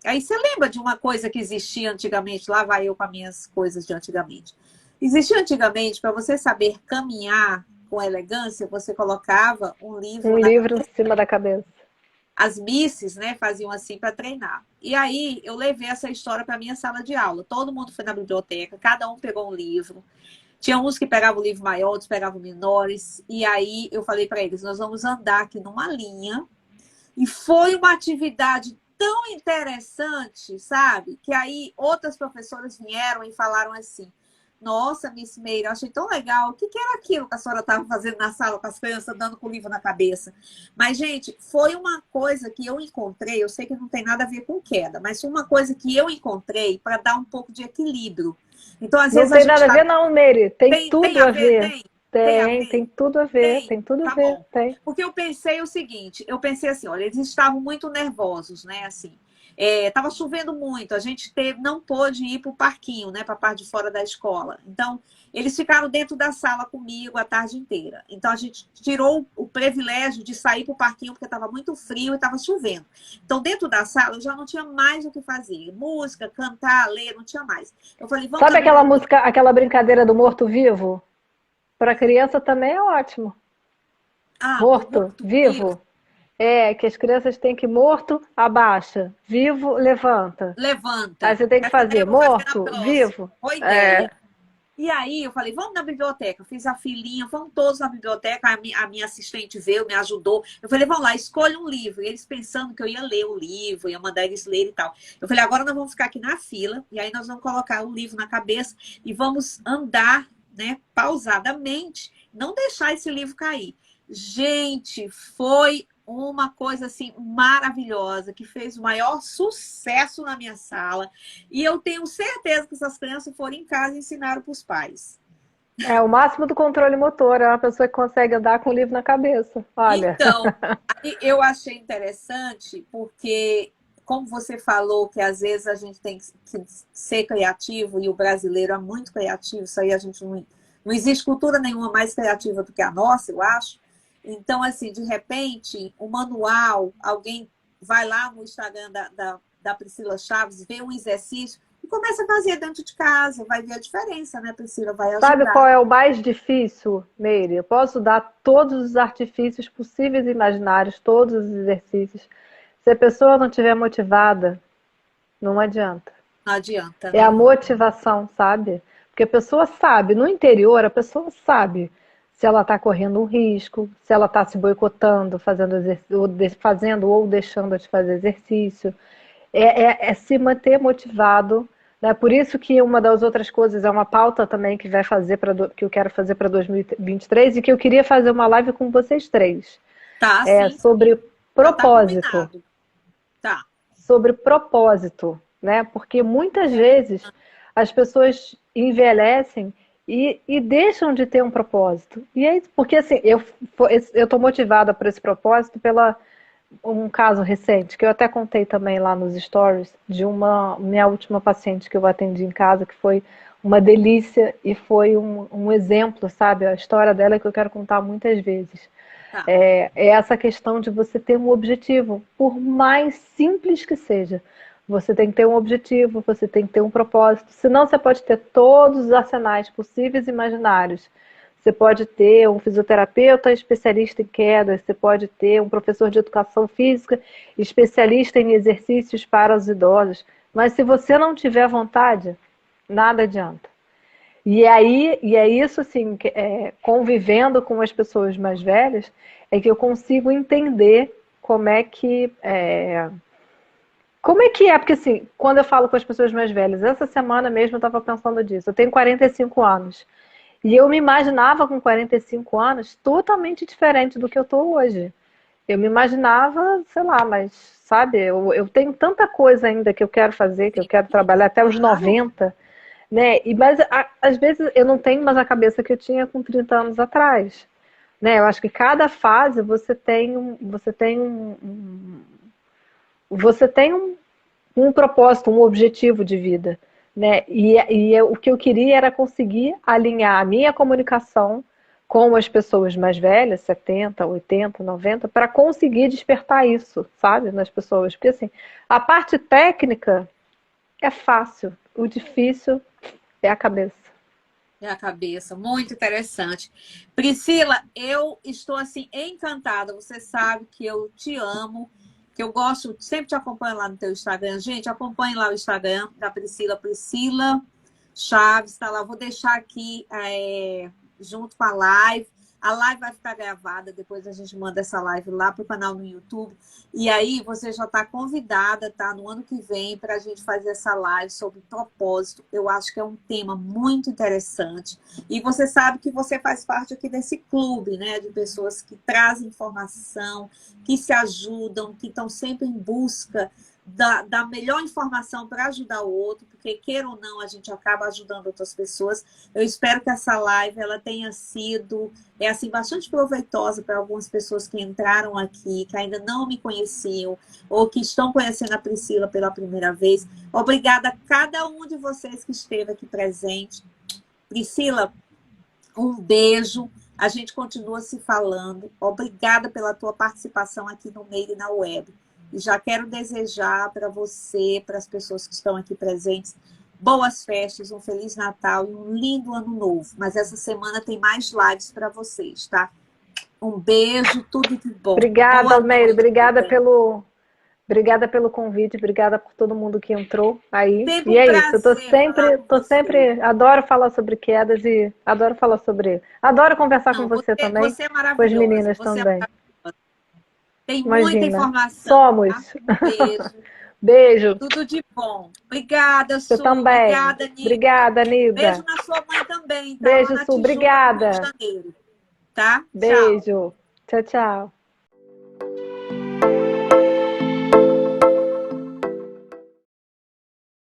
Aí você lembra de uma coisa que existia antigamente? Lá vai eu com as minhas coisas de antigamente. Existia antigamente, para você saber caminhar com elegância, você colocava um livro Um na. livro em cima da cabeça. As misses, né, faziam assim para treinar. E aí eu levei essa história para minha sala de aula. Todo mundo foi na biblioteca, cada um pegou um livro. Tinha uns que pegavam o livro maior, outros pegavam menores. E aí eu falei para eles: nós vamos andar aqui numa linha. E foi uma atividade tão interessante, sabe? Que aí outras professoras vieram e falaram assim: nossa, Miss Meira, achei tão legal. O que era aquilo que a senhora estava fazendo na sala com as crianças, dando com o livro na cabeça? Mas, gente, foi uma coisa que eu encontrei. Eu sei que não tem nada a ver com queda, mas foi uma coisa que eu encontrei para dar um pouco de equilíbrio. Então, às Não vezes, a tem gente nada a está. ver, não, Meire. Tem Tem tudo a a ver? ver. Tem a ver? Tem tudo a ver, Tem, tem tudo a tá ver, bom. tem. Porque eu pensei o seguinte, eu pensei assim, olha, eles estavam muito nervosos, né? Assim, tava chovendo muito, a gente não pôde ir para o parquinho, né? Para a parte de fora da escola. Então, eles ficaram dentro da sala comigo a tarde inteira. Então, a gente tirou o privilégio de sair para o parquinho porque estava muito frio e estava chovendo. Então, dentro da sala, eu já não tinha mais o que fazer. Música, cantar, ler, não tinha mais. Eu falei, vamos Sabe na aquela biblioteca. música, aquela brincadeira do morto-vivo? Para criança também é ótimo. Ah, do Morto, morto-vivo. vivo. É, que as crianças têm que morto, abaixa. Vivo, levanta. Aí Levanta. você tem que Essa daí eu fazer vou fazer na morto, próxima. vivo. Boa ideia. É, E aí eu falei, vamos na biblioteca. Eu fiz a filinha, vamos todos na biblioteca. A minha assistente veio, me ajudou. Eu falei, vamos lá, escolha um livro. E eles pensando que eu ia ler o livro, ia mandar eles lerem e tal. Eu falei, agora nós vamos ficar aqui na fila. E aí nós vamos colocar o livro na cabeça e vamos andar, né, pausadamente. Não deixar esse livro cair. Gente, foi uma coisa assim maravilhosa que fez o maior sucesso na minha sala. E eu tenho certeza que essas crianças foram em casa e ensinaram para os pais. é o máximo do controle motor, é uma pessoa que consegue andar com o livro na cabeça. Olha. Então, aí eu achei interessante porque, como você falou, que às vezes a gente tem que ser criativo e o brasileiro é muito criativo, isso aí a gente não existe cultura nenhuma mais criativa do que a nossa, eu acho. Então, assim, de repente, o manual, alguém vai lá no Instagram da Priscila Chaves, vê um exercício e começa a fazer dentro de casa, vai ver a diferença, né, Priscila? Vai Sabe ajudar. qual é o mais difícil, Meire? Eu posso dar todos os artifícios possíveis e imaginários, todos os exercícios. Se a pessoa não estiver motivada, não adianta. Não adianta, É a né? motivação, sabe? Porque a pessoa sabe, no interior, a pessoa sabe se ela está correndo um risco, se ela está se boicotando, fazendo ou deixando de fazer exercício. É se manter motivado, né? Por isso que uma das outras coisas é uma pauta também que eu quero fazer para 2023 e que eu queria fazer uma live com vocês três. Tá, É sim, sim. sobre Já tá propósito. combinado. Tá. Sobre propósito, né? Porque muitas vezes as pessoas envelhecem e deixam de ter um propósito. E aí, porque assim, eu estou motivada por esse propósito pela um caso recente, que eu até contei também lá nos stories, de uma minha última paciente que eu atendi em casa, que foi uma delícia e foi um exemplo, sabe? A história dela é que eu quero contar muitas vezes. Tá. É essa questão de você ter um objetivo, por mais simples que seja. Você tem que ter um objetivo, você tem que ter um propósito. Senão você pode ter todos os arsenais possíveis e imaginários. Você pode ter um fisioterapeuta especialista em quedas, você pode ter um professor de educação física especialista em exercícios para os idosos. Mas se você não tiver vontade, nada adianta. E é isso, assim, convivendo com as pessoas mais velhas, é que eu consigo entender como é que é, porque assim, quando eu falo com as pessoas mais velhas, essa semana mesmo eu estava pensando disso. Eu tenho 45 anos. E eu me imaginava com 45 anos totalmente diferente do que eu estou hoje. Eu me imaginava, sei lá, mas, sabe, eu tenho tanta coisa ainda que eu quero fazer, que eu quero trabalhar até os Claro. 90, né? Mas às vezes eu não tenho mais a cabeça que eu tinha com 30 anos atrás. Né? Eu acho que cada fase você tem um propósito, um objetivo de vida, né? O que eu queria era conseguir alinhar a minha comunicação com as pessoas mais velhas, 70, 80, 90, para conseguir despertar isso, sabe, nas pessoas. Porque assim, a parte técnica é fácil, o difícil é a cabeça. É a cabeça, muito interessante. Priscila, eu estou assim encantada. Você sabe que eu te amo, que eu gosto, sempre te acompanho lá no teu Instagram. Gente, acompanhe lá o Instagram da Priscila, Priscila Chaves, tá lá. Vou deixar aqui junto com a live. A live vai ficar gravada, depois a gente manda essa live lá para o canal no YouTube. E aí você já está convidada, tá? No ano que vem, para a gente fazer essa live sobre propósito. Eu acho que é um tema muito interessante. E você sabe que você faz parte aqui desse clube, né? De pessoas que trazem informação, que se ajudam, que estão sempre em busca da melhor informação para ajudar o outro, porque queira ou não, a gente acaba ajudando outras pessoas. Eu espero que essa live ela tenha sido assim, bastante proveitosa para algumas pessoas que entraram aqui, que ainda não me conheciam, ou que estão conhecendo a Priscila pela primeira vez. Obrigada a cada um de vocês que esteve aqui presente. Priscila, um beijo. A gente continua se falando. Obrigada pela tua participação aqui no Made in na Web. E já quero desejar para você, para as pessoas que estão aqui presentes, boas festas, um Feliz Natal e um lindo Ano Novo. Mas essa semana tem mais lives para vocês, tá? Um beijo, tudo de bom. Obrigada, Boa Almeida. noite também. Obrigada pelo convite, obrigada por todo mundo que entrou aí. Sempre E um é isso, eu prazer falar com tô você. sempre, adoro falar sobre quedas e adoro conversar com Não, você também, você é com as maravilhosa. meninas Você é também. maravilhosa. Tem muita Imagina, informação, tá? somos. Um beijo. Beijo, Tudo de bom. Obrigada, você Su. também. Obrigada, Nilda. Obrigada, Beijo Nilda. na sua mãe também, tá? Lá Beijo, na Su, Tijuca, no Rio de obrigada. Janeiro. Tá? Tchau. Beijo. Tchau, tchau.